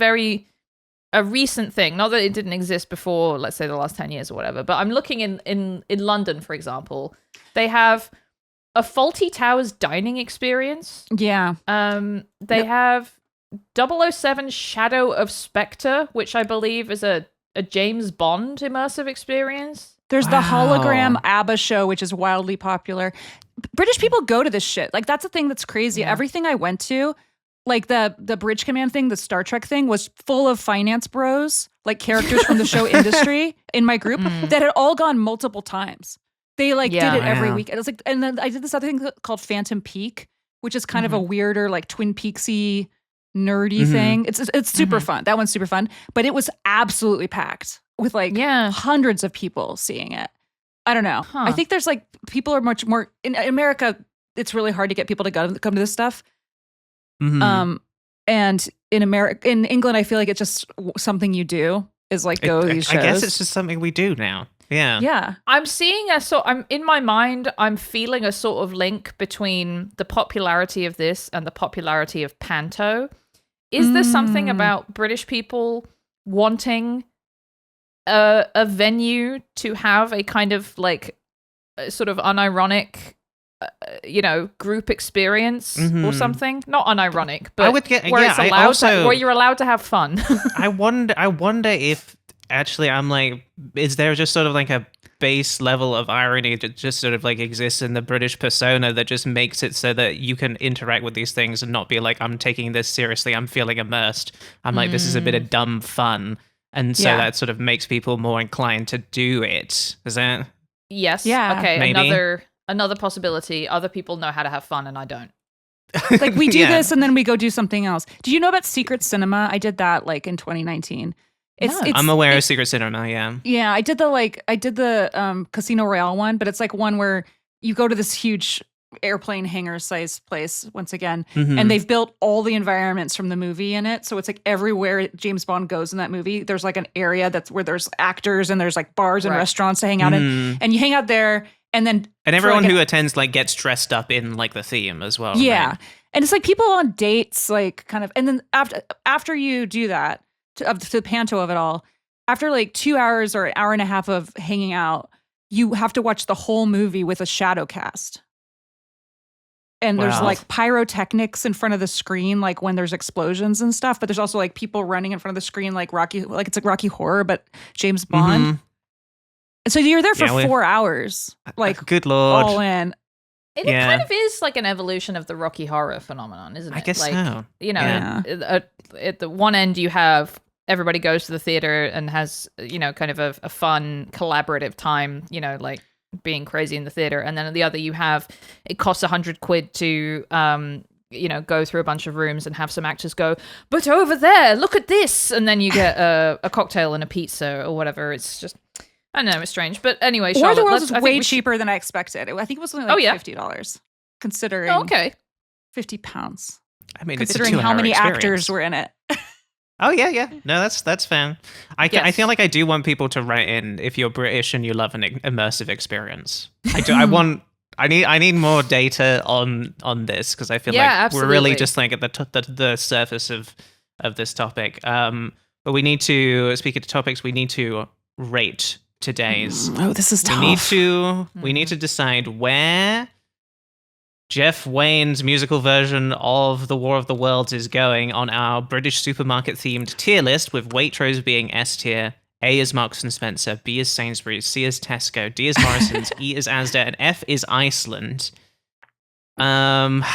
recent thing. Not that it didn't exist before, let's say the last 10 years or whatever. But I'm looking in London, for example. They have a Faulty Towers dining experience.
Yeah.
They have 007 Shadow of Spectre, which I believe is a James Bond immersive experience.
There's the
Wow.
hologram ABBA show, which is wildly popular. British people go to this shit. Like that's the thing that's crazy.
Yeah.
Everything I went to, like the Bridge Command thing, the Star Trek thing, was full of finance bros, like characters from the show industry in my group that had all gone multiple times. They like did it every week. It was like, and then I did this other thing called Phantom Peak, which is kind of a weirder, like Twin Peaksy, nerdy thing. It's super fun. That one's super fun, but it was absolutely packed with like hundreds of people seeing it. I don't know. I think there's like people are much more in America. It's really hard to get people to come to this stuff. And in England, I feel like it's just something you do is like go to these shows.
I guess it's just something we do now. Yeah.
Yeah.
I'm seeing I'm in my mind, I'm feeling a sort of link between the popularity of this and the popularity of Panto. Is there something about British people wanting a venue to have a kind of like sort of unironic group experience or something? Not unironic, but
I would get,
where it's allowed where you're allowed to have fun.
I wonder if actually I'm like, is there just sort of like a base level of irony that just sort of like exists in the British persona that just makes it so that you can interact with these things and not be like, I'm taking this seriously, I'm feeling immersed, I'm like, this is a bit of dumb fun, and so that sort of makes people more inclined to do it. Is that?
Yes.
Yeah.
Okay.
Maybe.
Another possibility. Other people know how to have fun, and I don't.
Like we do this and then we go do something else. Do you know about Secret Cinema? I did that like in 2019.
I'm aware of Secret Cinema, yeah.
Yeah, I did the Casino Royale one, but it's like one where you go to this huge airplane hangar size place once again, and they've built all the environments from the movie in it. So it's like everywhere James Bond goes in that movie, there's like an area that's where there's actors and there's like bars and restaurants to hang out in, and you hang out there. And
everyone who attends like gets dressed up in like the theme as well.
Yeah.
Right?
And it's like people on dates, like kind of, and then after you do that, to the panto of it all, after like 2 hours or an hour and a half of hanging out, you have to watch the whole movie with a shadow cast. And there's like pyrotechnics in front of the screen, like when there's explosions and stuff, but there's also like people running in front of the screen, like it's like Rocky Horror, but James Bond. So you're there for 4 hours, like
good Lord,
all in.
It kind of is like an evolution of the Rocky Horror phenomenon, isn't it?
I guess
like,
so.
At the one end you have everybody goes to the theater and has, kind of a fun collaborative time, like being crazy in the theater. And then at the other you have, it costs £100 to, go through a bunch of rooms and have some actors go, but over there, look at this. And then you get a cocktail and a pizza or whatever. It's just... I know, it's strange. But anyway,
War of
Charlotte,
the Worlds was way cheaper than I expected. I think it was only like $50, considering £50.
I mean,
considering
it's a 2-hour
how many
experience.
actors were in it.
Oh, yeah. No, that's fair. I feel like I do want people to write in if you're British and you love an immersive experience. I need more data on this, because I feel like we're really just like at the surface of this topic. But we need to, speaking of topics, we need to rate today's.
This is tough.
We need to decide where Jeff Wayne's musical version of The War of the Worlds is going on our British supermarket themed tier list, with Waitrose being S tier, A is Marks and Spencer, B is Sainsbury's, C is Tesco, D is Morrison's, E is Asda, and F is Iceland. Libby,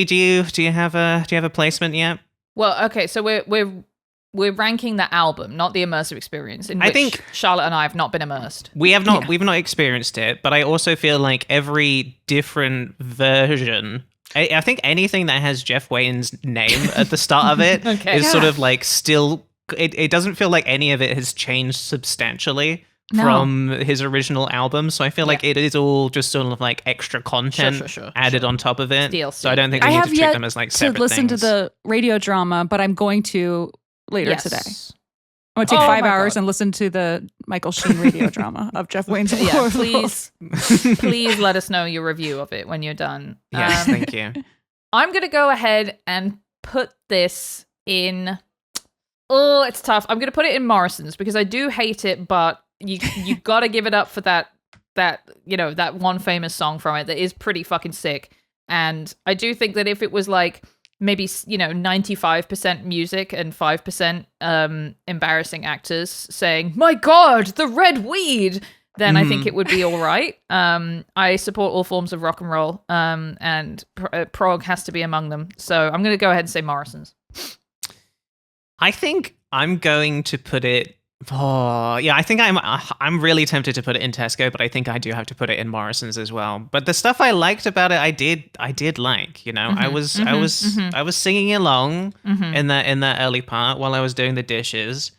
do you have a placement yet?
Well, okay, so we're ranking the album, not the immersive experience, in which I think Charlotte and I have not been immersed.
We've not experienced it, but I also feel like every different version, I think anything that has Jeff Wayne's name at the start of it is sort of like still, it doesn't feel like any of it has changed substantially from his original album. So I feel like it is all just sort of like extra content added on top of it.
DLC.
So I don't think we need to treat them as like separate things.
I have yet to listen to the radio drama, but I'm going to later today. I'm going to take 5 hours and listen to the Michael Sheen radio drama of Jeff Wayne's War.
Please let us know your review of it when you're done.
Yes, thank you.
I'm going to go ahead and put this in... Oh, it's tough. I'm going to put it in Morrison's because I do hate it, but you got to give it up for that one famous song from it that is pretty fucking sick. And I do think that if it was like... maybe 95% music and 5% embarrassing actors saying, "My God, the red weed!" then I think it would be all right. I support all forms of rock and roll, and prog has to be among them. So I'm going to go ahead and say Morrison's.
I think I'm going to put it. Oh, yeah. I think I'm really tempted to put it in Tesco, but I think I do have to put it in Morrison's as well. But the stuff I liked about it, I did like. You know, I was singing along in that early part while I was doing the dishes.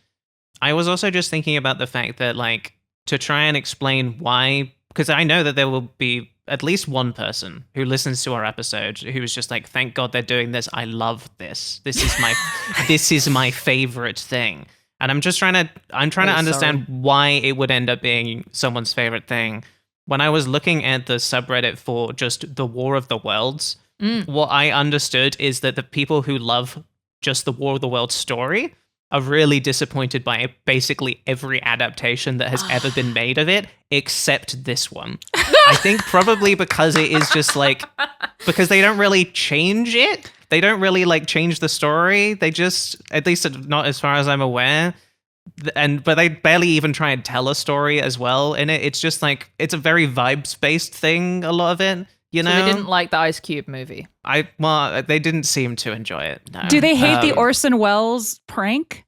I was also just thinking about the fact that, like, to try and explain why, because I know that there will be at least one person who listens to our episode who is just like, thank God they're doing this. I love this. This is my favorite thing. And I'm trying to understand why it would end up being someone's favorite thing. When I was looking at the subreddit for just the War of the Worlds, what I understood is that the people who love just the War of the Worlds story are really disappointed by basically every adaptation that has ever been made of it, except this one. I think probably because it is just like, because they don't really change it. They don't really like change the story. They just, at least not as far as I'm aware. But they barely even try and tell a story as well in it. It's just like, it's a very vibes-based thing, a lot of it. You know?
So they didn't like the Ice Cube movie.
They didn't seem to enjoy it. No.
Do they hate the Orson Welles prank?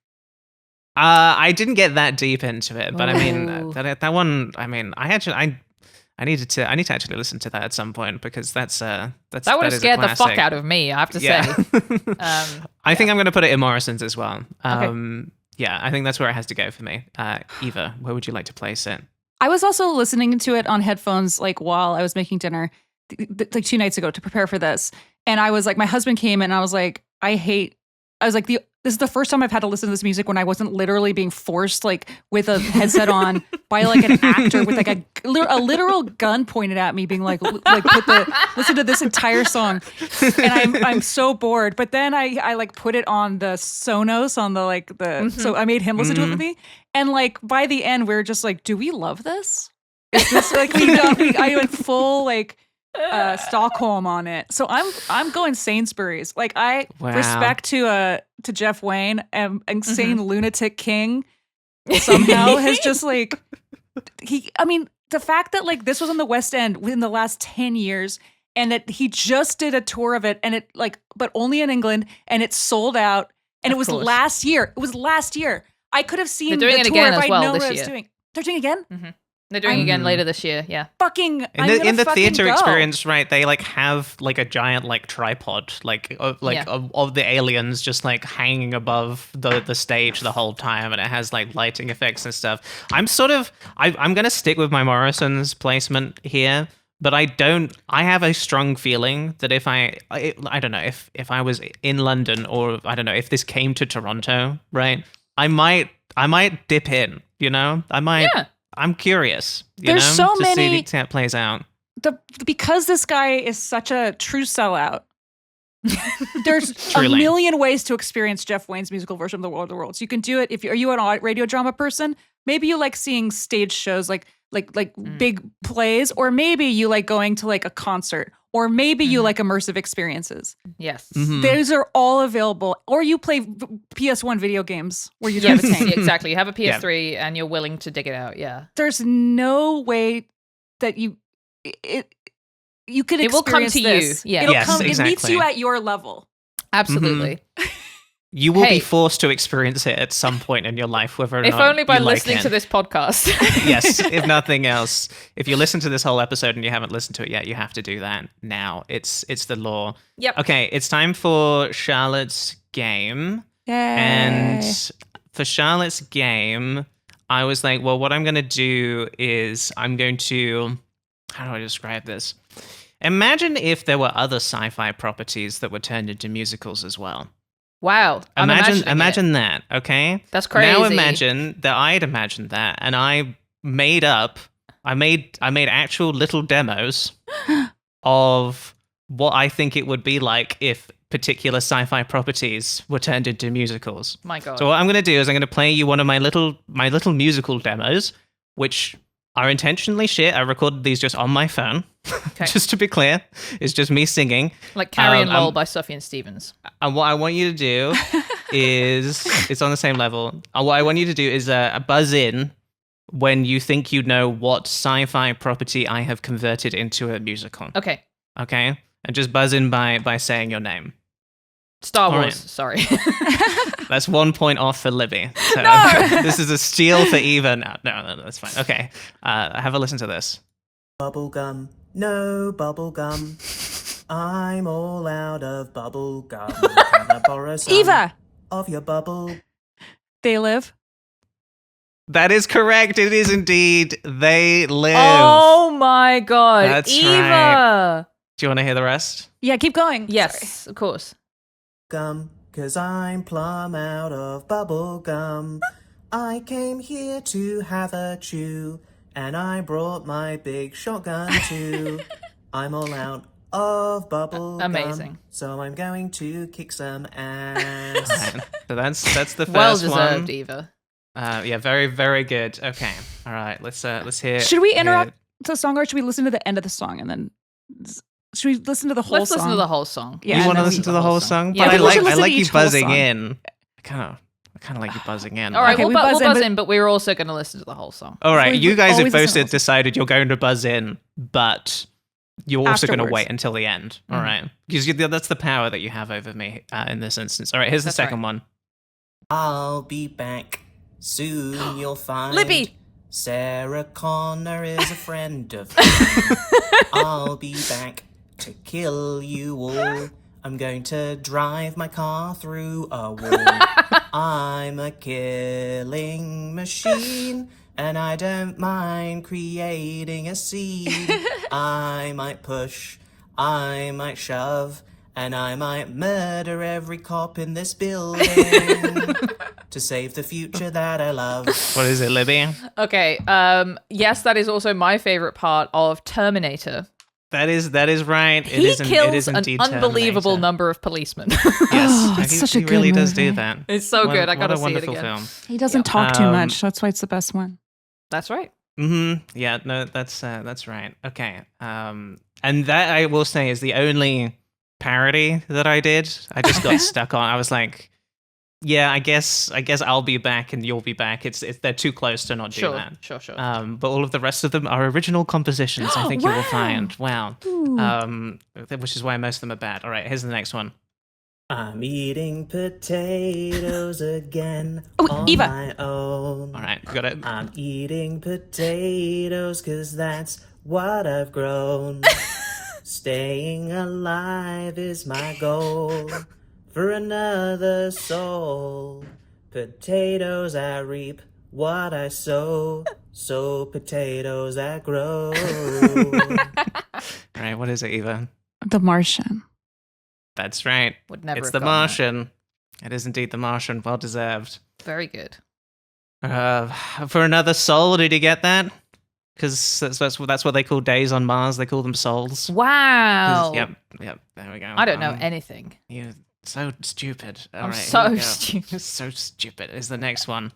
I didn't get that deep into it, but I mean that one. I mean, I need to actually listen to that at some point because that would
have scared the fuck out of me. I have to say.
I think I'm going to put it in Morrison's as well.
Okay.
Yeah, I think that's where it has to go for me. Eva, where would you like to place it?
I was also listening to it on headphones, like while I was making dinner, like 2 nights ago to prepare for this. And I was like, my husband came in and I was like, this is the first time I've had to listen to this music when I wasn't literally being forced, like with a headset on by like an actor with like a literal gun pointed at me, being like listen to this entire song, and I'm so bored. But then I like put it on the Sonos on the so I made him listen to it with me, and like by the end we were just like, do we love this? Is this like I went full like. Stockholm on it. So I'm going Sainsbury's. Like respect to Jeff Wayne and insane lunatic king somehow has just like the fact that like this was on the West End within the last 10 years and that he just did a tour of it and it like but only in England and it sold out and it was last year. It was last year. I could have seen the tour
again
if
as
I'd
well
known
this
what I was
year.
doing. They're doing it again?
Mm-hmm. They're doing it again later this year, yeah.
In the theater experience, right? They like have like a giant like tripod, of the aliens just like hanging above the stage the whole time, and it has like lighting effects and stuff. I'm gonna stick with my Morrison's placement here, but I have a strong feeling that if I don't know if I was in London or I don't know if this came to Toronto, right? I might dip in, you know?
Yeah.
I'm curious,
There's so
to
many,
see how it plays out.
Because this guy is such a true sellout, there's
Truly.
a million ways to experience Jeff Wayne's musical version of the War of the Worlds. You can do it are you an radio drama person? Maybe you like seeing stage shows like big plays, or maybe you like going to like a concert, or maybe you like immersive experiences.
Yes.
Mm-hmm.
Those are all available. Or you play PS1 video games where you drive a tank.
Exactly. You have a PS3 and you're willing to dig it out. Yeah.
There's no way that you could experience
it will come to
this.
you. Yeah.
It'll
Yes,
come.
exactly.
It meets you at your level.
Absolutely.
You will be forced to experience it at some point in your life, whether or
if
not
only by
you like
listening
it.
to this podcast.
Yes, if nothing else. If you listen to this whole episode and you haven't listened to it yet, you have to do that now. It's the law.
Yep.
Okay, it's time for Charlotte's game.
Yay.
And for Charlotte's game, I was like, well, what I'm going to do is I'm going to... How do I describe this? Imagine if there were other sci-fi properties that were turned into musicals as well.
Wow.
Imagine that, okay?
That's crazy.
Now imagine that I'd imagined that and I made actual little demos of what I think it would be like if particular sci-fi properties were turned into musicals.
My God.
So what I'm going to do is I'm going to play you one of my little musical demos, which are intentionally shit. I recorded these just on my phone. Okay. Just to be clear, it's just me singing.
Like Carrie and Lowell by Sufjan Stevens.
And what I want you to do is, it's on the same level. What I want you to do is buzz in when you think you know what sci-fi property I have converted into a musical.
Okay.
Okay? And just buzz in by saying your name.
Star Wars.
right.
Sorry.
That's 1 point off for Libby. So this is a steal for Eva. No, that's fine. Okay. Have a listen to this.
Bubblegum, no bubblegum. I'm all out of bubblegum. Can I borrow some
Eva!
of your bubble?
They Live.
That is correct. It is indeed They Live.
Oh my God.
That's
Eva.
right. Do you want to hear the rest?
Yeah, keep going.
Yes,
Sorry.
of course.
Gum, 'cause I'm plumb out of bubblegum. I came here to have a chew, and I brought my big shotgun too. I'm all out of bubblegum.
Amazing.
So I'm going to kick some ass.
So that's the first
Well deserved,
one.
Eva.
Yeah, very, very good. Okay. All right. Let's hear.
Should we
hear-
interrupt the song or should we listen to the end of the song and then should we listen to the whole
Let's
song?
listen to the whole song.
Yeah,
You
and
want to
then
listen to the whole song?
Yeah,
But
I
I
think we should
like
listen to
you
each whole
buzzing
song.
in. I kind of like you buzzing in.
All right,
Okay,
we'll,
we
we'll
buzz in,
buzz
but-
in, but we're also going to listen to the whole song.
All right,
We
you guys have
always listen
both
to the whole song.
decided you're going to buzz in, but you're also going to
Afterwards.
wait until the end. All right, because that's the power that you have over me in this instance. All right, here's the
That's
second
right.
one.
I'll be back. Soon you'll find
Libby!
Sarah Connor is a friend of mine. I'll be back to kill you all. I'm going to drive my car through a wall. I'm a killing machine, and I don't mind creating a scene. I might push, I might shove, and I might murder every cop in this building to save the future that I love.
What is it, Libby?
Okay, yes, that is also my favorite part of Terminator.
That is right.
He
it
kills
is
an
indeed
unbelievable
Terminator.
number of policemen.
Yes,
it's
he,
such a
he really
good
does do
movie.
that.
It's so
What-
good. I gotta
what a
see it
wonderful
again.
film.
He doesn't talk too
Um,
much. That's why it's the best one.
That's right.
Yeah, no, that's right. Okay. And that I will say is the only parody that I did. I just got stuck on. I was like, yeah, I guess I'll be back and you'll be back. It's they're too close to not do
Sure,
that.
sure.
But all of the rest of them are original compositions. I think you will
Wow.
find. Wow.
Ooh.
Which is why most of them are bad. All right, here's the next one.
I'm eating potatoes again
Oh,
on
Eva.
my own.
All right, got it.
I'm eating potatoes 'cause that's what I've grown. Staying alive is my goal. For another soul. Potatoes I reap what I sow. So potatoes I grow.
All right, what is it, Eva?
The Martian.
That's right.
Would never
It's
have
The
gotten that.
Martian. It is indeed The Martian. Well deserved.
Very good.
For another soul, did you get that? Because that's what they call days on Mars. They call them souls. 'Cause-
Wow.
Yep. There we go.
I don't know anything.
You're so stupid. All
I'm
right,
so
here we go.
stupid.
So stupid is the next one.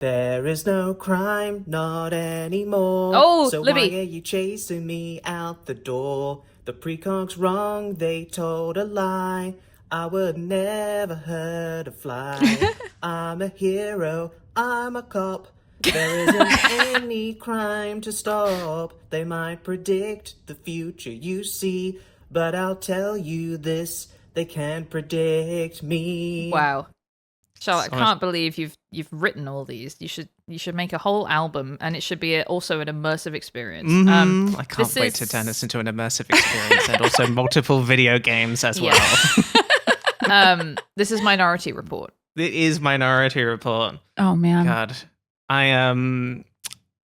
There is no crime, not anymore.
Oh,
so
Libby.
why are you chasing me out the door? The precon's wrong, they told a lie. I would never hurt a fly. I'm a hero, I'm a cop. There isn't any crime to stop. They might predict the future you see, but I'll tell you this, they can't predict me.
Wow. Charlotte,
So
I
much-
can't believe you've written all these. You should make a whole album, and it should be also an immersive experience.
I can't
this
wait to
is-
turn this into an immersive experience and also multiple video games as well.
This is Minority Report.
It is Minority Report.
Oh man.
God,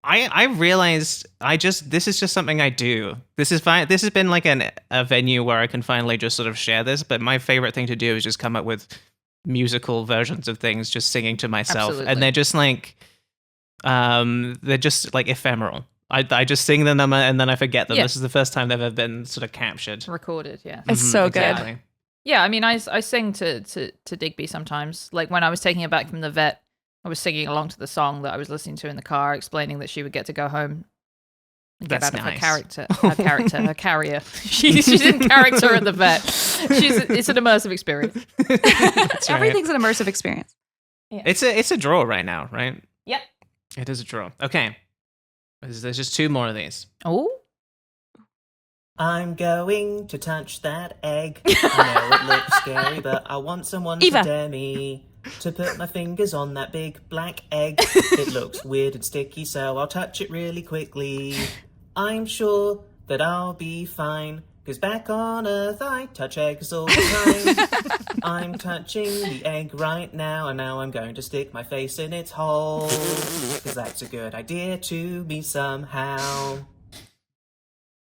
I realized this is just something I do. This is fine. This has been like a venue where I can finally just sort of share this. But my favorite thing to do is just come up with musical versions of things, just singing to myself,
Absolutely.
and they're just like ephemeral. I just sing them and then I forget them.
Yeah.
This is the first time they've ever been sort of captured.
Recorded, yeah.
It's so good.
Exactly.
Yeah, I mean, I sing to Digby sometimes. Like when I was taking her back from the vet, I was singing along to the song that I was listening to in the car, explaining that she would get to go home and get
That's
out of
nice.
her carrier. She's in character at the vet. It's an immersive experience.
That's right.
Everything's an immersive experience.
It's a draw right now, right?
Yep.
It is a draw. Okay. There's just 2 more of these.
Oh.
I'm going to touch that egg. I know it looks scary, but I want someone
Eva.
to dare me to put my fingers on that big black egg. It looks weird and sticky, so I'll touch it really quickly. I'm sure that I'll be fine, 'cause back on Earth I touch eggs all the time. I'm touching the egg right now, and now I'm going to stick my face in its hole, 'cause that's a good idea to me somehow.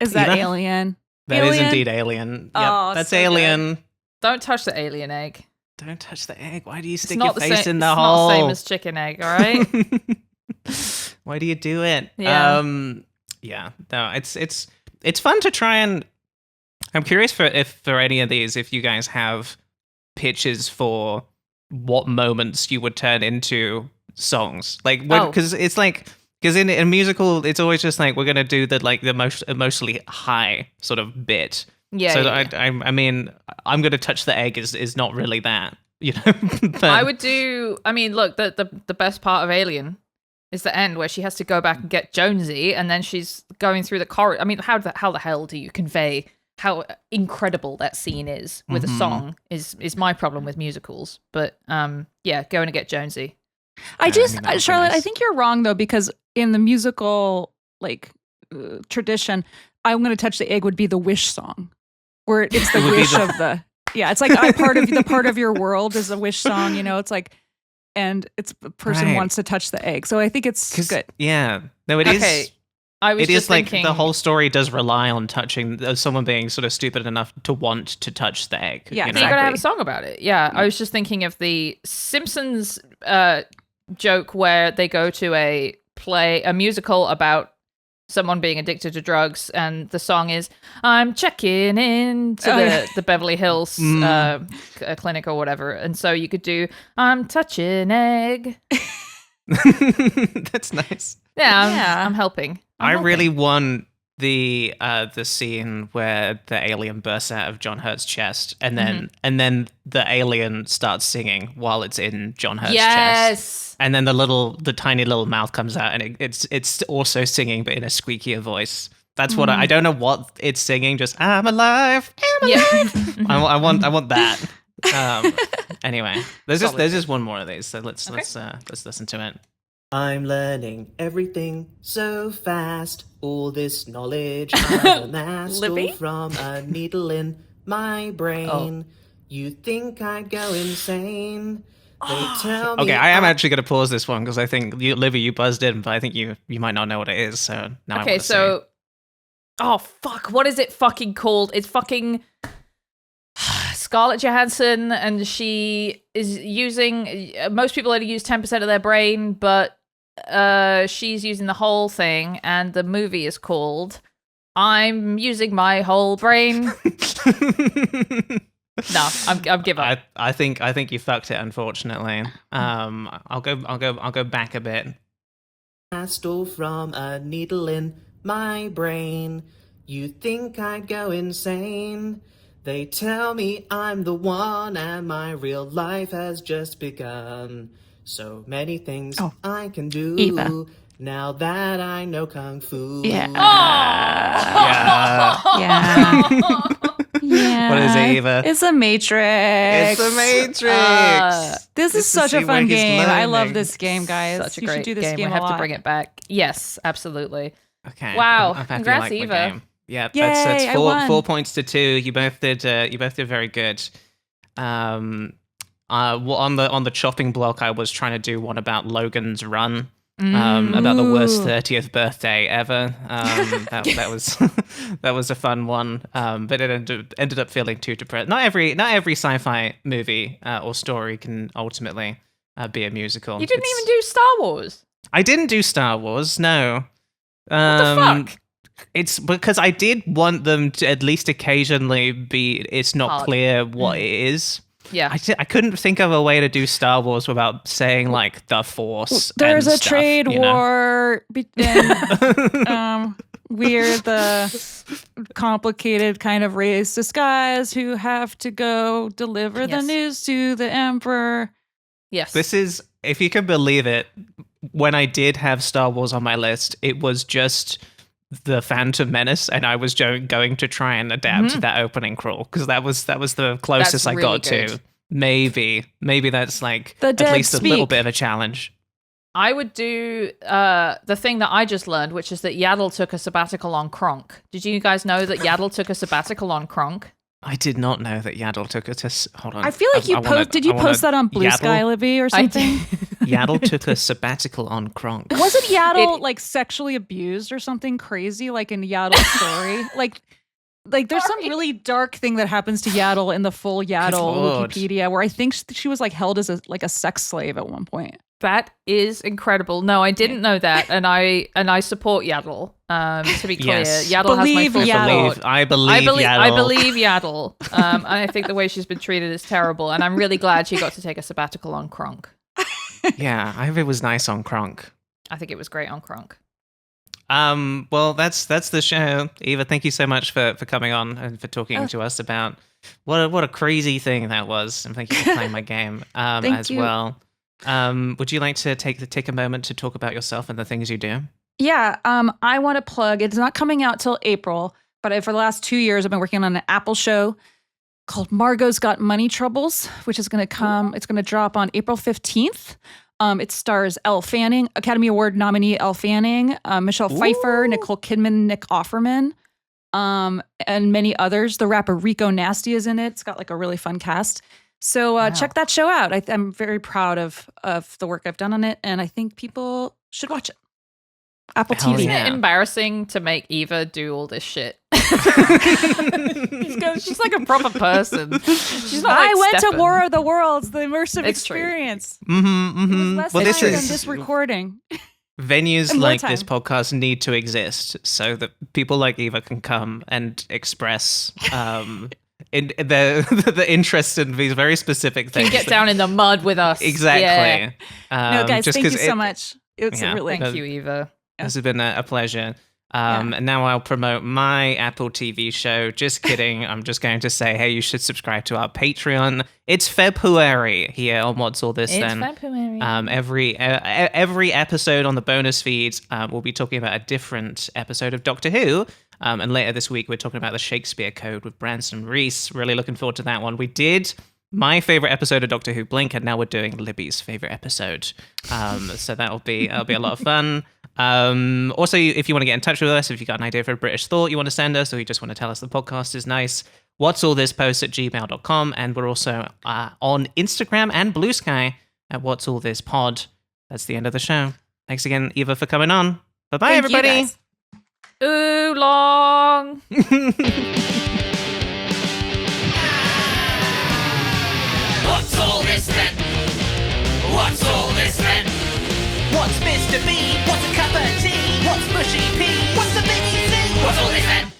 Is that
Eva?
Alien?
That is
Alien?
indeed Alien. Yep,
Oh,
that's
so good.
Alien.
Don't touch the alien egg.
Don't touch the egg. Why do you
It's
stick
not
your
the
face
same.
in the
It's
hole?
not the same as chicken egg. All right.
Why do you do it?
Yeah.
Yeah. No, it's fun to try and. I'm curious for any of these, if you guys have pitches for what moments you would turn into songs, like because it's like. Because in a musical, it's always just like we're gonna do the most emotionally high sort of bit.
Yeah.
So
yeah.
I mean, I'm gonna touch the egg is not really that, you know. But,
I would do. I mean, look, the best part of Alien is the end where she has to go back and get Jonesy, and then she's going through the corridor. I mean, how the hell do you convey how incredible that scene is with a song? Is my problem with musicals. But yeah, going to get Jonesy.
Charlotte, I think you're wrong though, because in the musical tradition, I'm going to touch the egg would be the wish song, where it's the wish of the it's like the part of your world is a wish song, you know. It's like, and it's the person wants to touch the egg, so I think it's good.
Yeah, no, it is.
Okay, I was
it
just
is like
thinking,
the whole story does rely on touching someone being sort of stupid enough to want to touch the egg.
Yeah,
you
so
know?
you gotta have a song about it. Yeah, I was just thinking of the Simpsons joke where they go to a musical about someone being addicted to drugs, and the song is "I'm checking in" to the Beverly Hills clinic or whatever, and so you could do "I'm touching egg."
That's nice.
Yeah, I'm helping.
I really want the scene where the alien bursts out of John Hurt's chest, and then the alien starts singing while it's in John Hurt's chest. And then the tiny little mouth comes out, and it's also singing, but in a squeakier voice. That's what I don't know what it's singing. Just I'm alive. I'm alive. I want that. Anyway, there's just one more of these, so let's listen to it.
I'm learning everything so fast. All this knowledge I've amassed all from a needle in my brain. You think I'd go insane? They tell me.
Okay, I am actually going to pause this one because I think Livy, you buzzed in, but I think you might not know what it is. So now I want to see.
Oh fuck, what is it fucking called? It's fucking Scarlett Johansson, and she is using. Most people only use 10% of their brain, but she's using the whole thing, and the movie is called "I'm Using My Whole Brain." No, I'm give up.
I think you fucked it, unfortunately. I'll go back a bit.
I stole from a needle in my brain. You think I'd go insane? They tell me I'm the one, and my real life has just begun. So many things I can do.
Eva.
Now that I know Kung Fu.
Yeah.
What is it, Eva?
It's a Matrix.
It's a Matrix.
This is such a fun game. I love this game, guys.
Such a
you
great
should do this game.
I have to bring it back. Yes, absolutely.
Okay.
Wow.
I'm happy
Congrats,
I like the
Eva.
game. Yeah,
Yay,
that's
I won.
4 points to 2. You both did very good. On the chopping block, I was trying to do one about Logan's Run. About the worst 30th birthday ever. That was that was a fun one. But it ended up feeling too depressed. Not every sci-fi movie or story can ultimately be a musical.
You didn't even do Star Wars.
I didn't do Star Wars. No.
What the fuck?
It's because I did want them to at least occasionally be. It's not
Hard.
clear what it is.
Yeah.
I couldn't think of a way to do Star Wars without saying like the Force.
There's
and
a
stuff,
trade
you know?
war between we're the complicated kind of race disguise who have to go deliver the news to the Emperor.
Yes.
This is, if you can believe it, when I did have Star Wars on my list, it was just the Phantom Menace, and I was going to try and adapt that opening crawl because that was the closest I got to. Maybe that's like at least a little bit of a challenge.
I would do the thing that I just learned, which is that Yaddle took a sabbatical on Kronk. Did you guys know that Yaddle took a sabbatical on Kronk?
I did not know that Yaddle took it to... Hold on.
I feel like did you post that on Blue Sky, Libby, or something?
Yaddle took a sabbatical on Kronk.
Wasn't Yaddle like sexually abused or something crazy, like in Yaddle's story? Like there's some really dark thing that happens to Yaddle in the full Yaddle Wikipedia, where I think she was like held as a sex slave at one point.
That is incredible. No, I didn't know that, and I support Yaddle. To be clear, Yaddle has my full support.
I believe Yaddle.
I believe Yaddle. I think the way she's been treated is terrible, and I'm really glad she got to take a sabbatical on Kronk.
Yeah, I hope it was nice on Kronk.
I think it was great on Kronk.
Well, that's the show. Eva, thank you so much for coming on and for talking to us about what a crazy thing that was, and thank you for playing my game as well. Would you like to take a moment to talk about yourself and the things you do?
Yeah, I want to plug. It's not coming out till April, but for the last 2 years, I've been working on an Apple show called Margot's Got Money Troubles, which is going to come. It's going to drop on April 15th. It stars Elle Fanning, Academy Award nominee Elle Fanning, Michelle Pfeiffer, Nicole Kidman, Nick Offerman, and many others. The rapper Rico Nasty is in it. It's got like a really fun cast. So check that show out. I'm very proud of the work I've done on it, and I think people should watch it. Apple TV.
Isn't it embarrassing to make Eva do all this shit? She's like a proper person. She's not
I
like
went
Stefan.
to War of the Worlds, the immersive experience. It was less
Well,
than this recording.
Venues like this podcast need to exist so that people like Eva can come and express in the interest in these very specific things.
Can get down in the mud with us.
Exactly.
Yeah.
No, guys, thank you so much. It's really
thank you, Eva.
This has been a pleasure. And now I'll promote my Apple TV show. Just kidding. I'm just going to say, hey, you should subscribe to our Patreon. It's February here on What's All This Then.
It's February.
Every episode on the bonus feeds, we'll be talking about a different episode of Doctor Who. And later this week, we're talking about the Shakespeare Code with Branson Reese. Really looking forward to that one. We did my favorite episode of Doctor Who, Blink, and now we're doing Libby's favorite episode. So that'll be a lot of fun. Also, if you want to get in touch with us, if you've got an idea for a British thought you want to send us, or you just want to tell us the podcast is nice, what's all this post at gmail.com. And we're also on Instagram and Blue Sky at What's All This Pod. That's the end of the show. Thanks again, Eva, for coming on. Bye-bye, everybody.
Oolong.
What's all this then? What's all this then? What's Mr. B? What's a cup of tea? What's mushy pea? What's the BBC? What's all this then?